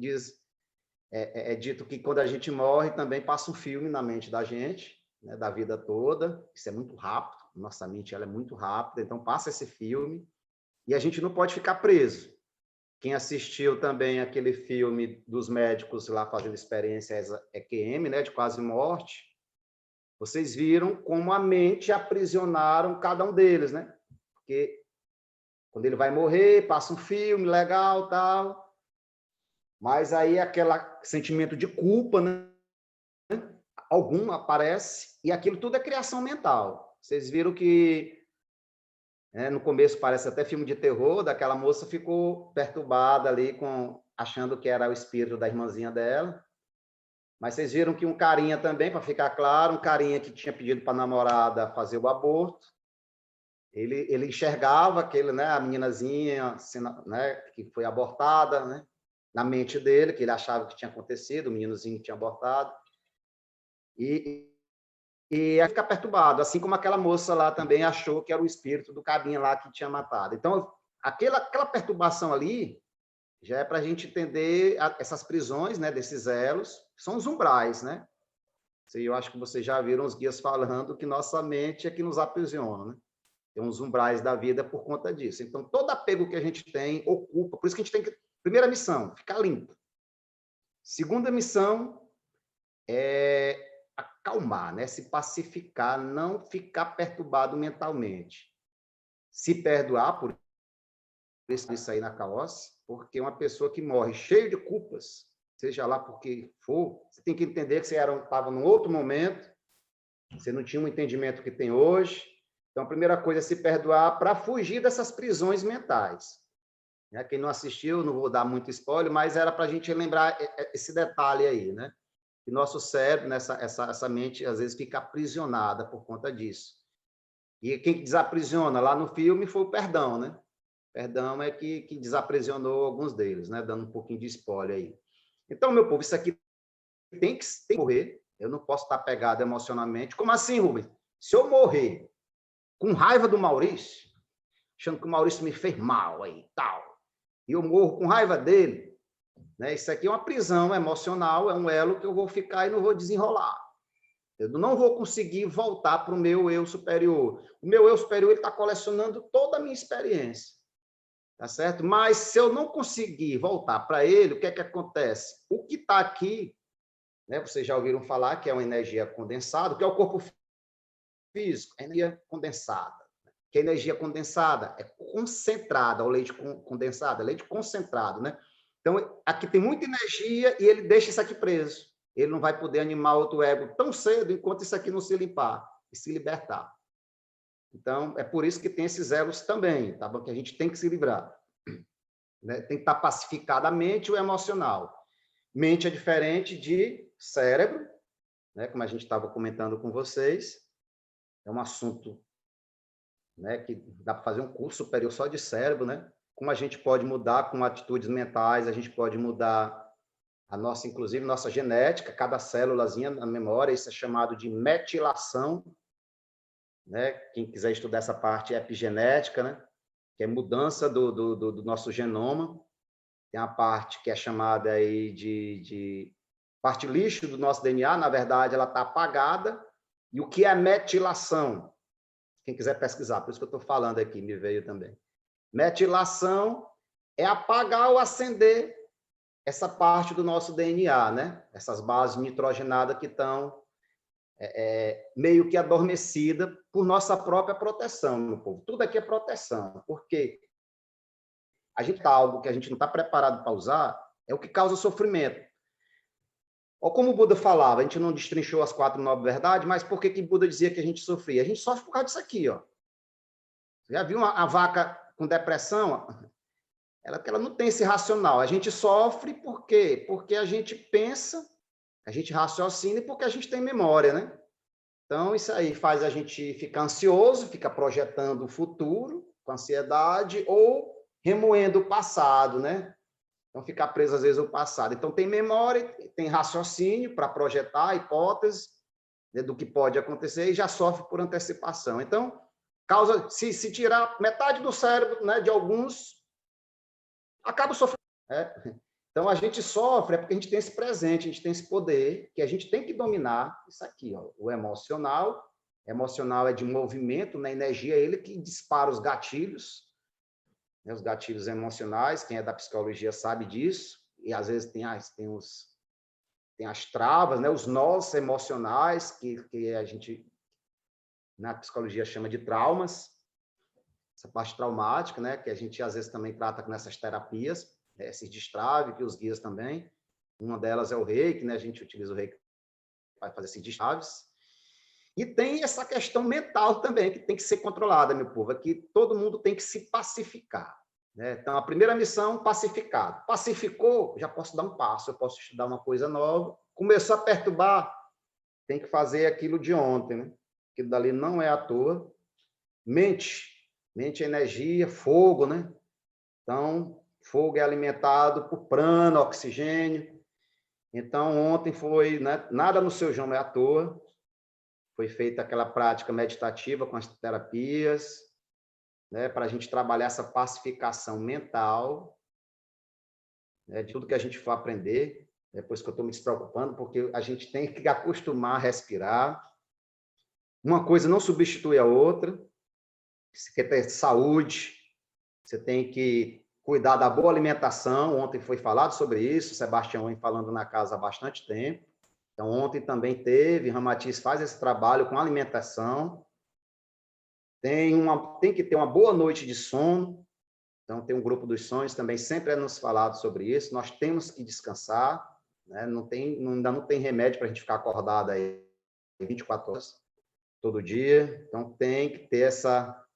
é dito que quando a gente morre, também passa um filme na mente da gente, né, da vida toda. Isso é muito rápido, nossa mente ela é muito rápida, então passa esse filme, e a gente não pode ficar preso. Quem assistiu também aquele filme dos médicos lá fazendo experiência EQM, né, de quase morte, vocês viram como a mente aprisionaram cada um deles, né? Porque quando ele vai morrer, passa um filme legal, tal, mas aí aquele sentimento de culpa, né? Algum aparece, e aquilo tudo é criação mental. Vocês viram que no começo parece até filme de terror, daquela moça ficou perturbada ali, achando que era o espírito da irmãzinha dela. Mas vocês viram que um carinha também, para ficar claro, um carinha que tinha pedido para a namorada fazer o aborto, ele enxergava aquele, né, a meninazinha, né, que foi abortada, né, na mente dele, que ele achava que tinha acontecido, o meninozinho que tinha abortado. E ia ficar perturbado, assim como aquela moça lá também achou que era o espírito do cabinha lá que tinha matado. Então, aquela perturbação ali já é para a gente entender essas prisões, né, desses elos, são os umbrais, né? Eu acho que vocês já viram os guias falando que nossa mente é que nos aprisiona, né? Tem uns umbrais da vida por conta disso. Então, todo apego que a gente tem ocupa. Por isso que a gente tem que... Primeira missão, ficar limpo. Segunda missão é acalmar, né? Se pacificar, não ficar perturbado mentalmente. Se perdoar por isso aí na carroça, porque uma pessoa que morre cheia de culpas, seja lá por que for, você tem que entender que você estava num outro momento, você não tinha um entendimento que tem hoje. Então, a primeira coisa é se perdoar para fugir dessas prisões mentais. Quem não assistiu, não vou dar muito spoiler, mas era para a gente lembrar esse detalhe aí, né? Que nosso cérebro, essa mente, às vezes fica aprisionada por conta disso. E quem desaprisiona lá no filme foi o perdão, né? Perdão é que desaprisionou alguns deles, né? Dando um pouquinho de spoiler aí. Então, meu povo, isso aqui tem que morrer. Eu não posso estar pegado emocionalmente. Como assim, Rubens? Se eu morrer com raiva do Maurício, achando que o Maurício me fez mal aí, tal, e eu morro com raiva dele, né? Isso aqui é uma prisão emocional, é um elo que eu vou ficar e não vou desenrolar. Eu não vou conseguir voltar para o meu eu superior. O meu eu superior está colecionando toda a minha experiência. Tá certo? Mas se eu não conseguir voltar para ele, o que é que acontece? O que está aqui, né? Vocês já ouviram falar que é uma energia condensada, que é o corpo físico, é energia condensada. Que a energia condensada é concentrada, o leite condensado, é leite concentrado, né? Então, aqui tem muita energia e ele deixa isso aqui preso. Ele não vai poder animar outro ego tão cedo enquanto isso aqui não se limpar e se libertar. Então, é por isso que tem esses elos também, tá bom? Que a gente tem que se livrar. Né? Tem que estar pacificada a mente e o emocional. Mente é diferente de cérebro, né? Como a gente estava comentando com vocês. É um assunto, né, que dá para fazer um curso superior só de cérebro, né? Como a gente pode mudar com atitudes mentais, a gente pode mudar a nossa, inclusive, nossa genética, cada célulazinha na memória, isso é chamado de metilação, né? Quem quiser estudar essa parte é epigenética, né? Que é mudança do nosso genoma. Tem a parte que é chamada aí de parte lixo do nosso DNA, na verdade, ela está apagada. E o que é metilação? Quem quiser pesquisar, por isso que eu estou falando aqui, me veio também. Metilação é apagar ou acender essa parte do nosso DNA, né? Essas bases nitrogenadas que estão meio que adormecidas por nossa própria proteção, meu povo. Tudo aqui é proteção, porque a gente tá algo que a gente não está preparado para usar, é o que causa sofrimento. Ou como o Buda falava, a gente não destrinchou as 4 nobres verdades, mas por que Buda dizia que a gente sofria? A gente sofre por causa disso aqui, ó. Você já viu a vaca com depressão? Ela não tem esse racional. A gente sofre por quê? Porque a gente pensa, a gente raciocina e porque a gente tem memória, né? Então, isso aí faz a gente ficar ansioso, fica projetando o futuro com ansiedade ou remoendo o passado, né? Então, ficar preso, às vezes, ao passado. Então, tem memória, tem raciocínio para projetar hipóteses, né, do que pode acontecer e já sofre por antecipação. Então, se tirar metade do cérebro, né, de alguns, acaba sofrendo. Né? Então, a gente sofre porque a gente tem esse presente, a gente tem esse poder, que a gente tem que dominar isso aqui, ó, o emocional. Emocional é de movimento, né? Energia é ele que dispara os gatilhos. né? Os gatilhos emocionais, quem é da psicologia sabe disso, e às vezes tem as travas, né? Os nós emocionais, que a gente, na psicologia, chama de traumas, essa parte traumática, né? Que a gente às vezes também trata nessas terapias, né? Esses destraves, que os guias também. Uma delas é o reiki, né? A gente utiliza o reiki para fazer esses destraves. E tem essa questão mental também, que tem que ser controlada, meu povo, é que todo mundo tem que se pacificar, né? Então, a primeira missão, pacificado. Pacificou, já posso dar um passo, eu posso estudar uma coisa nova. Começou a perturbar, tem que fazer aquilo de ontem, né? Aquilo dali não é à toa. Mente é energia, fogo, né? Então, fogo é alimentado por prana, oxigênio. Então, ontem foi, né? Nada no seu João é à toa. Foi feita aquela prática meditativa com as terapias, né? Para a gente trabalhar essa pacificação mental, né? De tudo que a gente for aprender. Depois que eu estou me despreocupando, porque a gente tem que acostumar a respirar. Uma coisa não substitui a outra. Se quer ter saúde, você tem que cuidar da boa alimentação. Ontem foi falado sobre isso, o Sebastião vem falando na casa há bastante tempo. Então, ontem também teve, Ramatiz faz esse trabalho com alimentação. Tem que ter uma boa noite de sono. Então, tem um grupo dos sonhos também, sempre é nos falado sobre isso. Nós temos que descansar, né? Ainda não tem remédio para a gente ficar acordado aí 24 horas, todo dia. Então, tem que ter essa,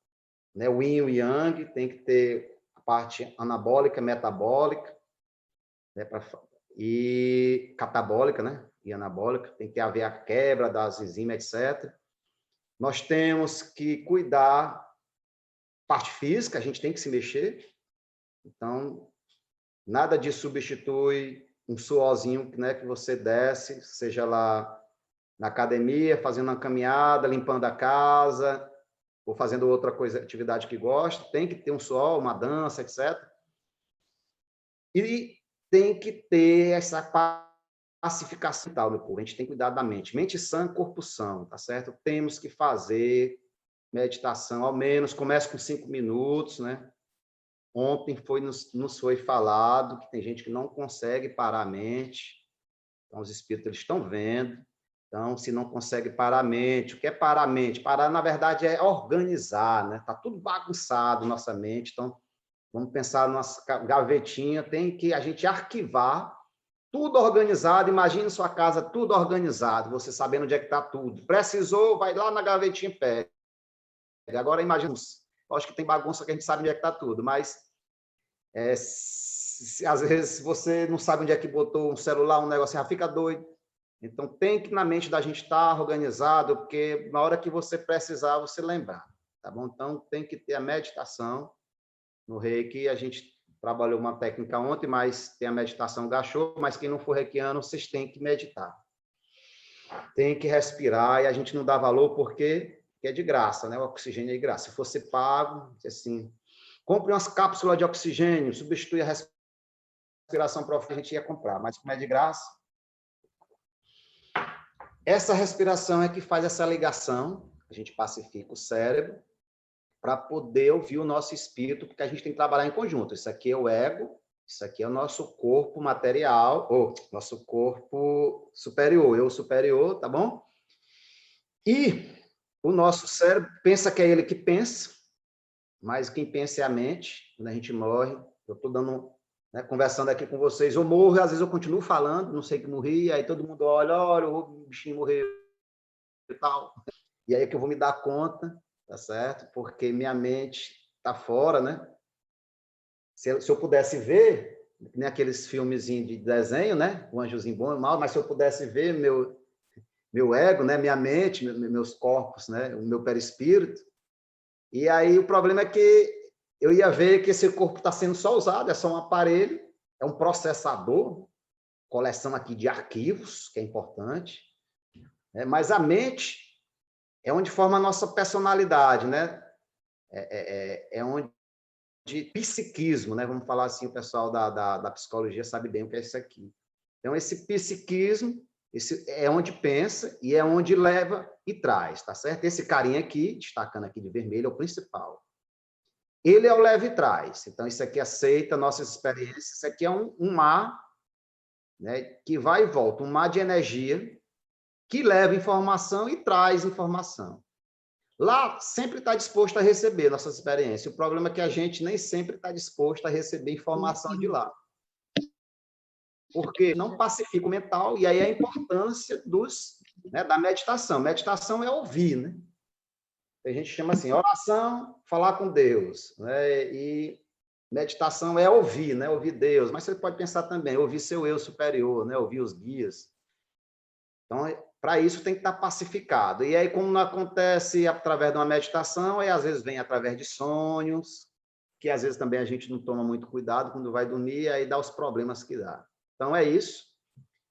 né, o yin e o yang, tem que ter a parte anabólica, metabólica, né, e catabólica, né, e anabólica, tem que haver a quebra das enzimas, etc. Nós temos que cuidar parte física, a gente tem que se mexer. Então, nada disso substitui um suorzinho, né, que você desce, seja lá na academia, fazendo uma caminhada, limpando a casa, ou fazendo outra coisa, atividade que gosta, tem que ter um suor, uma dança, etc. E tem que ter essa pacificação mental, meu povo. A gente tem que cuidar da mente. Mente sã, corpo são, tá certo? Temos que fazer meditação, ao menos, comece com 5 minutos, né? Ontem nos foi falado que tem gente que não consegue parar a mente. Então, os espíritos eles estão vendo. Então, se não consegue parar a mente, o que é parar a mente? Parar, na verdade, é organizar, né? Está tudo bagunçado nossa mente. Então, vamos pensar nossa gavetinha, tem que a gente arquivar tudo organizado. Imagine sua casa tudo organizado, você sabendo onde é que está tudo. Precisou, vai lá na gavetinha e pega. Agora, imagina, acho que tem bagunça que a gente sabe onde é que está tudo, mas às vezes você não sabe onde é que botou um celular, um negócio, já fica doido. Então, tem que na mente da gente estar organizado, porque na hora que você precisar, você lembrar, tá bom? Então, tem que ter a meditação no reiki. A gente trabalhou uma técnica ontem, mas tem a meditação gachô, mas quem não for reikiano, vocês têm que meditar. Tem que respirar, e a gente não dá valor porque é de graça, né? O oxigênio é de graça. Se fosse pago, assim, compre umas cápsulas de oxigênio, substitui a respiração profunda, a gente ia comprar, mas como é de graça, essa respiração é que faz essa ligação, a gente pacifica o cérebro para poder ouvir o nosso espírito, porque a gente tem que trabalhar em conjunto. Isso aqui é o ego, isso aqui é o nosso corpo material, ou nosso corpo superior, eu superior, tá bom? E o nosso cérebro pensa que é ele que pensa, mas quem pensa é a mente. Quando a gente morre, eu estou dando, né, conversando aqui com vocês, eu morro, às vezes eu continuo falando, não sei que morri, aí todo mundo olha, o bichinho morreu e tal. E aí é que eu vou me dar conta, tá certo? Porque minha mente está fora, né? Se eu pudesse ver, nem aqueles filmezinhos de desenho, né? O anjozinho bom e mal, mas se eu pudesse ver meu ego, né? Minha mente, meus corpos, né? O meu perispírito. E aí o problema é que eu ia ver que esse corpo está sendo só usado, é só um aparelho, é um processador, coleção aqui de arquivos, que é importante, né? Mas a mente é onde forma a nossa personalidade, né? É onde de psiquismo, né? Vamos falar assim, o pessoal da psicologia sabe bem o que é isso aqui. Então, esse psiquismo, esse é onde pensa e é onde leva e traz, tá certo? Esse carinha aqui, destacando aqui de vermelho, é o principal. ele é o leva e traz. Então, isso aqui aceita nossas experiências, isso aqui é um mar, né, que vai e volta, um mar de energia que leva informação e traz informação. Lá sempre está disposto a receber nossas experiências. O problema é que a gente nem sempre está disposto a receber informação de lá. Porque não pacifica o mental, e aí a importância da meditação. Meditação é ouvir, né? A gente chama assim, oração, falar com Deus, né? E meditação é ouvir, né? Ouvir Deus. Mas você pode pensar também, ouvir seu eu superior, né? Ouvir os guias. Então, para isso tem que estar pacificado. E aí, como não acontece através de uma meditação, aí às vezes vem através de sonhos, que às vezes também a gente não toma muito cuidado quando vai dormir, aí dá os problemas que dá. Então, é isso.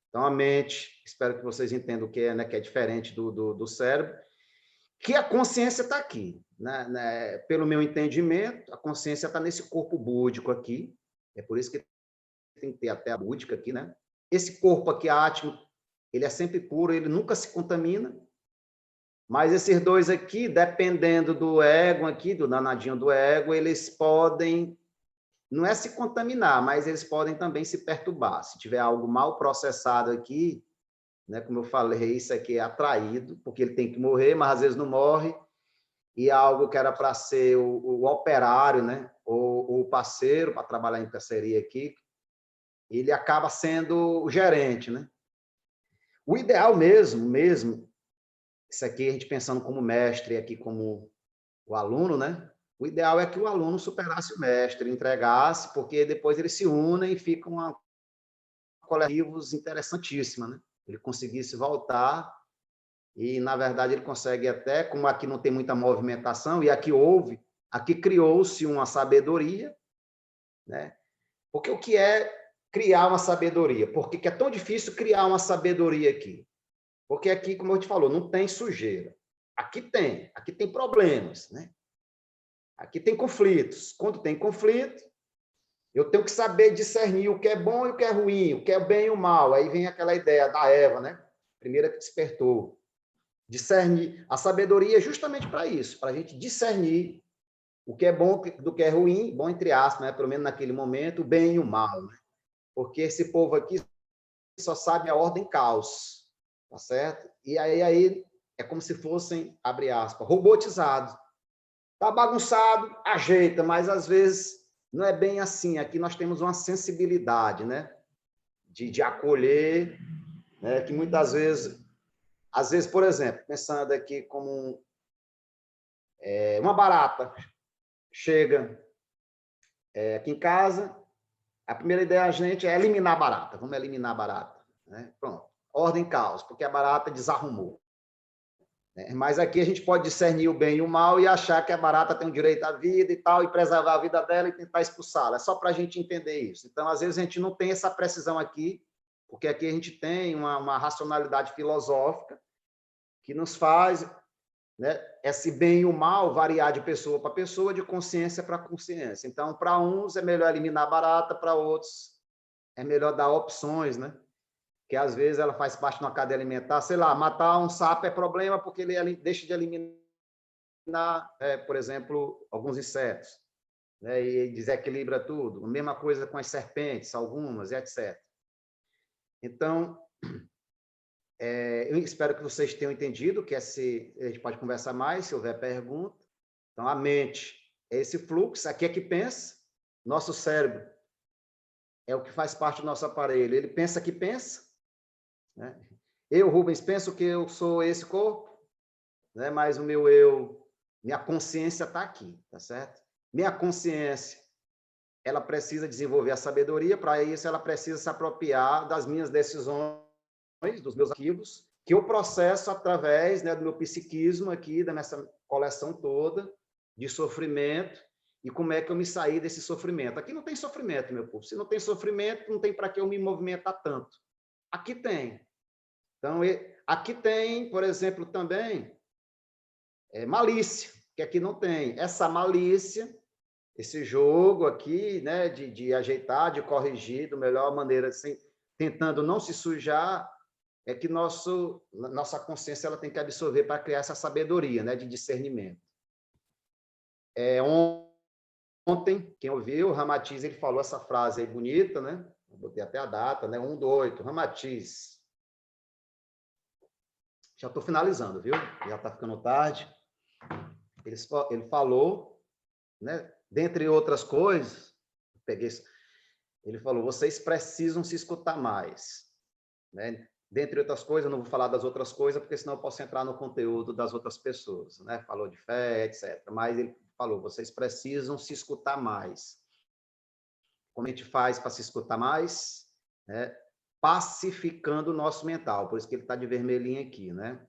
Então, a mente, espero que vocês entendam o que é, né? Que é diferente do cérebro, que a consciência está aqui. Né? Pelo meu entendimento, a consciência está nesse corpo búdico aqui, é por isso que tem que ter até a búdica aqui, né? Esse corpo aqui, átmico, ele é sempre puro, ele nunca se contamina, mas esses dois aqui, dependendo do ego aqui, do danadinho do ego, eles podem, não é se contaminar, mas eles podem também se perturbar. Se tiver algo mal processado aqui, né, como eu falei, isso aqui é atraído, porque ele tem que morrer, mas às vezes não morre, e algo que era para ser o operário, né, ou o parceiro, para trabalhar em parceria aqui, ele acaba sendo o gerente, né? O ideal mesmo, isso aqui a gente pensando como mestre, aqui como o aluno, né? O ideal é que o aluno superasse o mestre, entregasse, porque depois eles se unem e ficam coletivos interessantíssima, né? Ele conseguisse voltar e, na verdade, ele consegue até, como aqui não tem muita movimentação, e aqui criou-se uma sabedoria, né? Porque o que é criar uma sabedoria? Por que é tão difícil criar uma sabedoria aqui? Porque aqui, como eu te falou, não tem sujeira. Aqui tem problemas, né? Aqui tem conflitos. Quando tem conflito, eu tenho que saber discernir o que é bom e o que é ruim, o que é o bem e o mal. Aí vem aquela ideia da Eva, né? Primeira que despertou. Discernir. A sabedoria é justamente para isso, para a gente discernir o que é bom do que é ruim, bom entre aspas, né? Pelo menos naquele momento, o bem e o mal. Né? Porque esse povo aqui só sabe a ordem caos, tá certo? E aí é como se fossem, abre aspas, robotizados. Tá bagunçado, ajeita, mas às vezes não é bem assim. Aqui nós temos uma sensibilidade, né? De acolher, né? Que muitas vezes, por exemplo, pensando aqui como uma barata chega aqui em casa, a primeira ideia da gente é eliminar a barata. Vamos eliminar a barata. Né? Pronto. Ordem caos, porque a barata desarrumou. Mas aqui a gente pode discernir o bem e o mal e achar que a barata tem o direito à vida e tal, e preservar a vida dela e tentar expulsá-la. É só para a gente entender isso. Então, às vezes, a gente não tem essa precisão aqui, porque aqui a gente tem uma racionalidade filosófica que nos faz, né, esse bem e o mal variar de pessoa para pessoa, de consciência para consciência. Então, para uns é melhor eliminar a barata, para outros é melhor dar opções, né? Que às vezes ela faz parte de uma cadeia alimentar, sei lá, matar um sapo é problema porque ele deixa de eliminar, por exemplo, alguns insetos, né, e desequilibra tudo. A mesma coisa com as serpentes, algumas, etc. Então, eu espero que vocês tenham entendido, que a gente pode conversar mais, se houver pergunta. Então, a mente é esse fluxo, aqui é que pensa, nosso cérebro é o que faz parte do nosso aparelho, ele pensa que pensa, né? Eu, Rubens, penso que eu sou esse corpo, né? Mas o meu eu, minha consciência está aqui, tá certo? Minha consciência, ela precisa desenvolver a sabedoria, para isso ela precisa se apropriar das minhas decisões, dos meus arquivos, que eu processo através, né, do meu psiquismo aqui, da nessa coleção toda de sofrimento, e como é que eu me saí desse sofrimento. Aqui não tem sofrimento, meu povo. Se não tem sofrimento, não tem para que eu me movimentar tanto. Aqui tem. Então, aqui tem, por exemplo, também malícia, que aqui não tem. Essa malícia, esse jogo aqui, né, de ajeitar, de corrigir da melhor maneira, assim, tentando não se sujar, é que nossa consciência ela tem que absorver para criar essa sabedoria, né, de discernimento. ontem, quem ouviu, o Ramatiz, ele falou essa frase aí bonita, né? Eu botei até a data, né? 1/8, Ramatiz. Já estou finalizando, viu? Já está ficando tarde. Ele falou, né? Dentre outras coisas, peguei, ele falou: vocês precisam se escutar mais, né? Dentre outras coisas, eu não vou falar das outras coisas, porque senão eu posso entrar no conteúdo das outras pessoas, né? Falou de fé, etc. Mas ele falou: vocês precisam se escutar mais. Como a gente faz para se escutar mais? Né? Pacificando o nosso mental, por isso que ele está de vermelhinho aqui, né?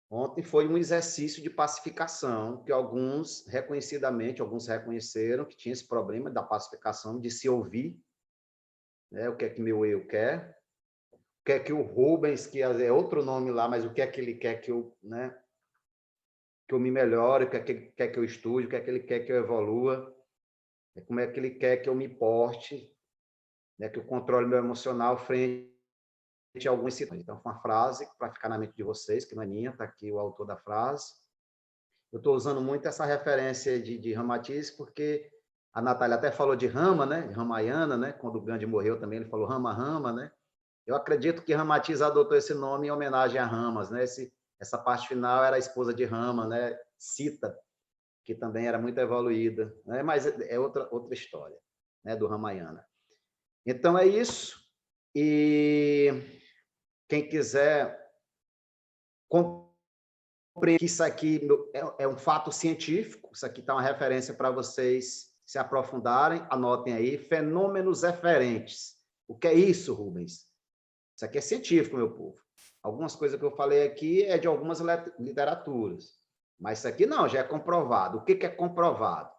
Ontem foi um exercício de pacificação, que alguns, reconhecidamente, alguns reconheceram que tinha esse problema da pacificação, de se ouvir, né? O que é que meu eu quer, o que é que o Rubens, que é outro nome lá, mas o que é que ele quer que eu, né? Que eu me melhore, o que é que ele quer que eu estude, o que é que ele quer que eu evolua, como é que ele quer que eu me porte, né? Que eu controle meu emocional frente a algumas situações. Então, foi uma frase para ficar na mente de vocês, que não é minha, está aqui o autor da frase. Eu estou usando muito essa referência de Ramatiz, porque a Natália até falou de Rama, né? De Ramayana, né? Quando o Gandhi morreu também, ele falou Rama, Rama, né? Eu acredito que Ramatiz adotou esse nome em homenagem a Ramas, né? Essa parte final era a esposa de Rama, né? Sita, que também era muito evoluída, né? Mas é outra história, né? Do Ramayana. Então, é isso. E quem quiser compreender que isso aqui é um fato científico, isso aqui está uma referência para vocês se aprofundarem, anotem aí, fenômenos eferentes. O que é isso, Rubens? Isso aqui é científico, meu povo. Algumas coisas que eu falei aqui é de algumas literaturas, mas isso aqui não, já é comprovado. O que é comprovado?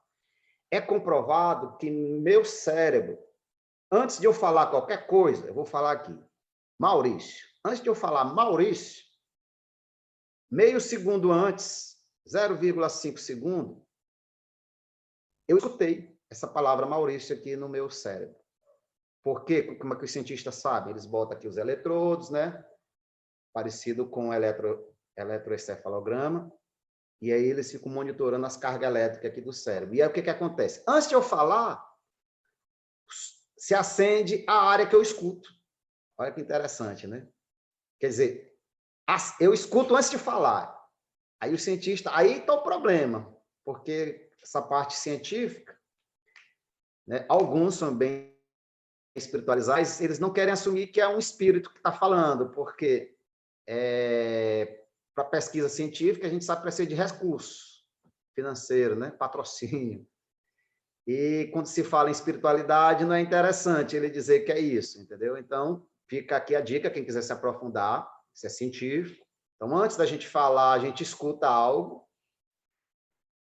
É comprovado que meu cérebro, antes de eu falar qualquer coisa, eu vou falar aqui, Maurício. Antes de eu falar Maurício, meio segundo antes, 0,5 segundo, eu escutei essa palavra Maurício aqui no meu cérebro. Por quê? Como é que os cientistas sabem? Eles botam aqui os eletrodos, né? Parecido com eletroencefalograma, e aí eles ficam monitorando as cargas elétricas aqui do cérebro. E aí o que acontece? Antes de eu falar, se acende a área que eu escuto. Olha que interessante, né? Quer dizer, eu escuto antes de falar. Aí o cientista, aí está o problema, porque essa parte científica, né, alguns são bem espiritualizados, eles não querem assumir que é um espírito que está falando, porque para pesquisa científica a gente sabe que precisa de recurso financeiro, né, patrocínio. E quando se fala em espiritualidade, não é interessante ele dizer que é isso, entendeu? Então, fica aqui a dica, quem quiser se aprofundar, isso é científico. Então, antes da gente falar, a gente escuta algo.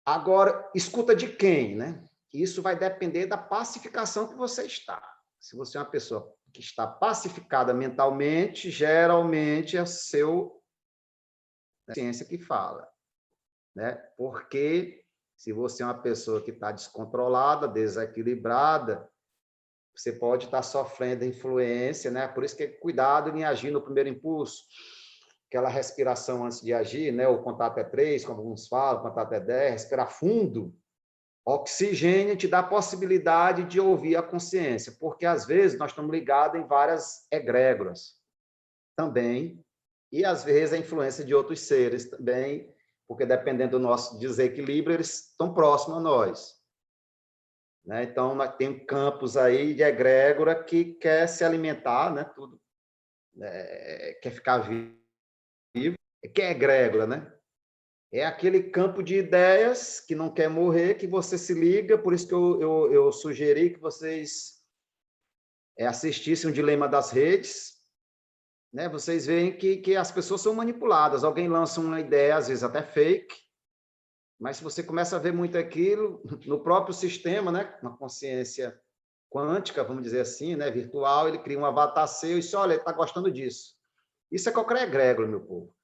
Agora, escuta de quem, né? Isso vai depender da pacificação que você está. Se você é uma pessoa que está pacificada mentalmente, geralmente é a ciência que fala, né? Porque se você é uma pessoa que está descontrolada, desequilibrada, você pode estar sofrendo influência, né? Por isso que é cuidado em agir no primeiro impulso, aquela respiração antes de agir, né? O contato é 3, como alguns falam, o contato é 10, respirar fundo. Oxigênio te dá a possibilidade de ouvir a consciência, porque às vezes nós estamos ligados em várias egrégoras também, e às vezes a influência de outros seres também, porque dependendo do nosso desequilíbrio, eles estão próximos a nós. Né? Então, nós temos campos aí de egrégora que quer se alimentar, né? Tudo, quer ficar vivo, que é egrégora, né? É aquele campo de ideias que não quer morrer, que você se liga, por isso que eu sugeri que vocês assistissem o Dilema das Redes, né? Vocês veem que as pessoas são manipuladas, alguém lança uma ideia, às vezes até fake, mas se você começa a ver muito aquilo, no próprio sistema, né? Uma consciência quântica, vamos dizer assim, né? Virtual, ele cria um avatar seu e diz, olha, ele está gostando disso. Isso é qualquer egrégora, meu povo.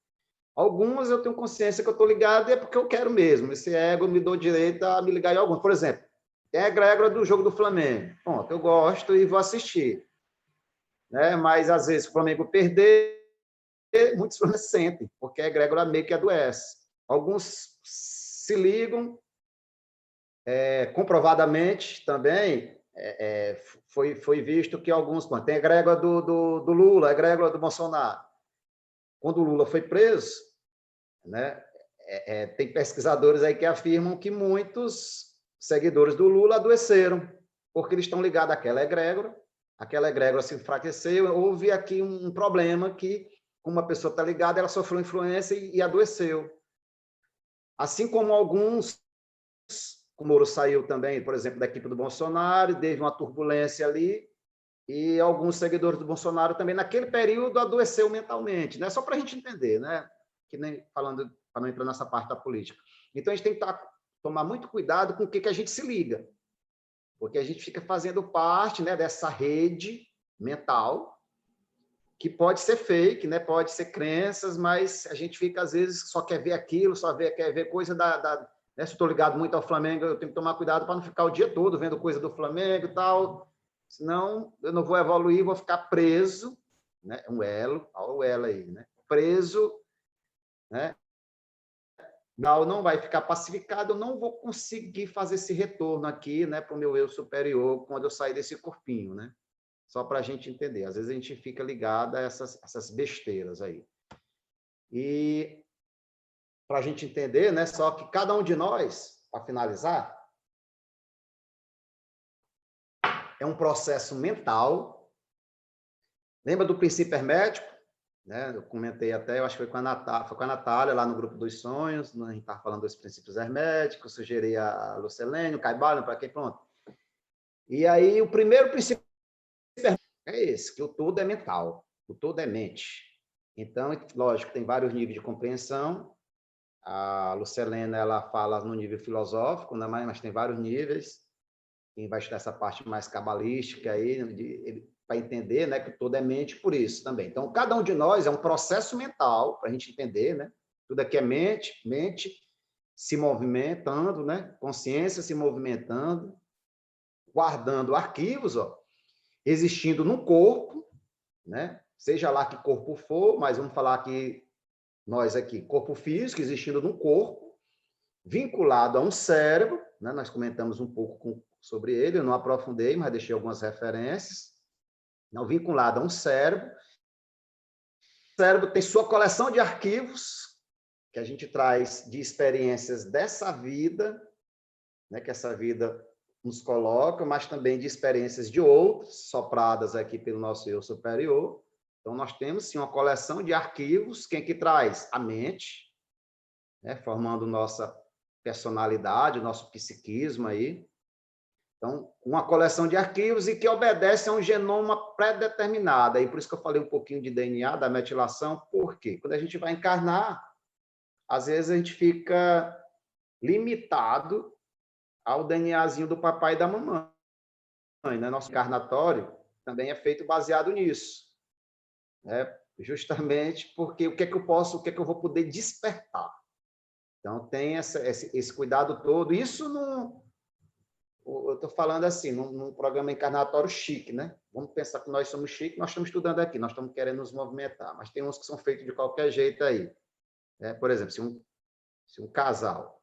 Algumas eu tenho consciência que eu estou ligado e é porque eu quero mesmo. Esse ego me deu direito a me ligar em alguns. Por exemplo, tem a egrégora do jogo do Flamengo. Bom, eu gosto e vou assistir. Né? Mas, às vezes, se o Flamengo perder, muitos sentem, porque a egrégora meio que adoece. Alguns se ligam Comprovadamente também foi visto que alguns... Tem a egrégora do Lula, a egrégora do Bolsonaro. Quando o Lula foi preso, né, tem pesquisadores aí que afirmam que muitos seguidores do Lula adoeceram, porque eles estão ligados àquela egrégora se enfraqueceu, houve aqui um problema que, como uma pessoa está ligada, ela sofreu influência e adoeceu. Assim como alguns, o Moro saiu também, por exemplo, da equipe do Bolsonaro, teve uma turbulência ali, e alguns seguidores do Bolsonaro também, naquele período, adoeceu mentalmente, né? Só para a gente entender, né? Que nem falando, para não entrar nessa parte da política. Então, a gente tem que tomar muito cuidado com o que a gente se liga, porque a gente fica fazendo parte, né, dessa rede mental, que pode ser fake, né? Pode ser crenças, mas a gente fica, às vezes, só quer ver aquilo, quer ver coisa né? Se eu estou ligado muito ao Flamengo, eu tenho que tomar cuidado para não ficar o dia todo vendo coisa do Flamengo e tal, senão eu não vou evoluir, vou ficar preso, né? Um elo, olha o elo aí, né? Preso, né? Não vai ficar pacificado, eu não vou conseguir fazer esse retorno aqui, né, para o meu eu superior quando eu sair desse corpinho, né? Só para a gente entender. Às vezes a gente fica ligado a essas besteiras aí. E para a gente entender, né, só que cada um de nós, para finalizar, é um processo mental. Lembra do princípio hermético? Né? Eu comentei até, eu acho que foi com a Natália, lá no Grupo dos Sonhos, a gente estava falando dos princípios herméticos, sugeri a Lucilene, o Caibalion, para quem, pronto. E aí, o primeiro princípio é esse, que o todo é mental, o todo é mente. Então, lógico, tem vários níveis de compreensão. A Lucilene, ela fala no nível filosófico, né? Mas tem vários níveis. Quem vai estudar essa parte mais cabalística aí, para entender, né, que todo é mente por isso também. Então, cada um de nós é um processo mental, para a gente entender, né? Tudo aqui é mente se movimentando, né? Consciência se movimentando, guardando arquivos, ó, existindo no corpo, né? Seja lá que corpo for, mas vamos falar que nós aqui, corpo físico, existindo no corpo, vinculado a um cérebro, né? Nós comentamos um pouco sobre ele, eu não aprofundei, mas deixei algumas referências. Não, vinculado a um cérebro. O cérebro tem sua coleção de arquivos, que a gente traz de experiências dessa vida, né? Que essa vida nos coloca, mas também de experiências de outros, sopradas aqui pelo nosso eu superior. Então, nós temos, sim, uma coleção de arquivos. Quem que traz? A mente, né? Formando nossa personalidade, nosso psiquismo aí. Então, uma coleção de arquivos e que obedece a um genoma pré-determinado. Aí, por isso que eu falei um pouquinho de DNA, da metilação. Por quê? Quando a gente vai encarnar, às vezes a gente fica limitado ao DNAzinho do papai e da mamãe, né? Nosso encarnatório também é feito baseado nisso, né? Justamente porque o que é que eu vou poder despertar. Então, tem esse cuidado todo. Isso não... Eu estou falando assim, num programa encarnatório chique, né? Vamos pensar que nós somos chique, nós estamos estudando aqui, nós estamos querendo nos movimentar, mas tem uns que são feitos de qualquer jeito aí, né? Por exemplo, se um casal,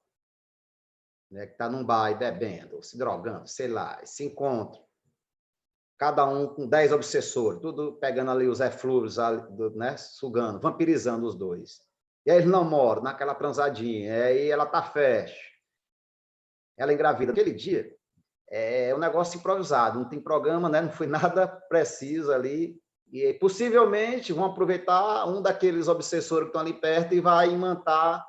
né, que está num bar e bebendo, ou se drogando, sei lá, se encontram, cada um com 10 obsessores, tudo pegando ali os eflúvios, né, sugando, vampirizando os dois. E aí eles namoram, naquela transadinha, e aí ela tá fecha, ela engravida. Aquele dia, é um negócio improvisado, não tem programa, né? Não foi nada preciso ali. E possivelmente vão aproveitar um daqueles obsessores que estão ali perto e vai imantar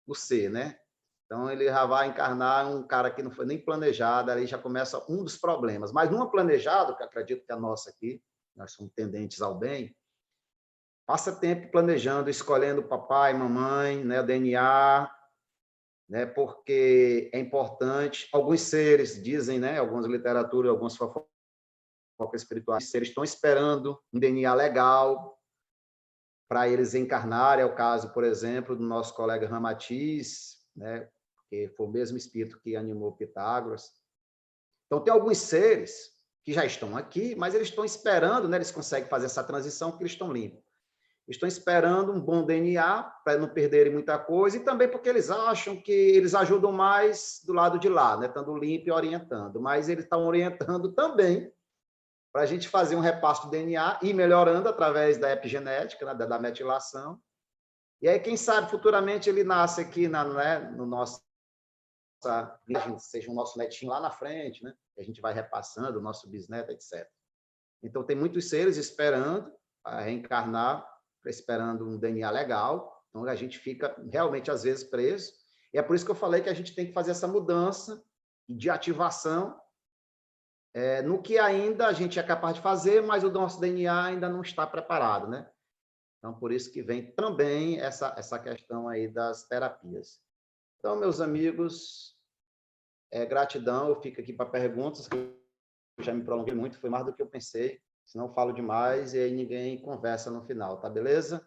o ser, né? Então ele já vai encarnar um cara que não foi nem planejado, ali já começa um dos problemas. Mas numa planejado, que acredito que a nossa aqui, nós somos tendentes ao bem, passa tempo planejando, escolhendo papai, mamãe, né, DNA, né, porque é importante. Alguns seres dizem, né, algumas literaturas, algumas fofocas espirituais, seres estão esperando um DNA legal para eles encarnarem. É o caso, por exemplo, do nosso colega Ramatiz, né, que foi o mesmo espírito que animou Pitágoras. Então, tem alguns seres que já estão aqui, mas eles estão esperando, né, eles conseguem fazer essa transição porque eles estão limpos. estão esperando um bom DNA para não perderem muita coisa, e também porque eles acham que eles ajudam mais do lado de lá, né? Estando limpo e orientando, mas eles estão orientando também para a gente fazer um repasse do DNA e melhorando através da epigenética, né? da metilação. E aí, quem sabe, futuramente ele nasce aqui né? no nosso, seja o nosso netinho lá na frente, né? A gente vai repassando, o nosso bisneto, etc. Então, tem muitos seres esperando a reencarnar, esperando um DNA legal. Então, a gente fica realmente, às vezes, preso. E é por isso que eu falei que a gente tem que fazer essa mudança de ativação no que ainda a gente é capaz de fazer, mas o nosso DNA ainda não está preparado, né? Então, por isso que vem também essa questão aí das terapias. Então, meus amigos, gratidão. Eu fico aqui para perguntas, que eu já me prolonguei muito, foi mais do que eu pensei. Senão eu falo demais e aí ninguém conversa no final, tá beleza?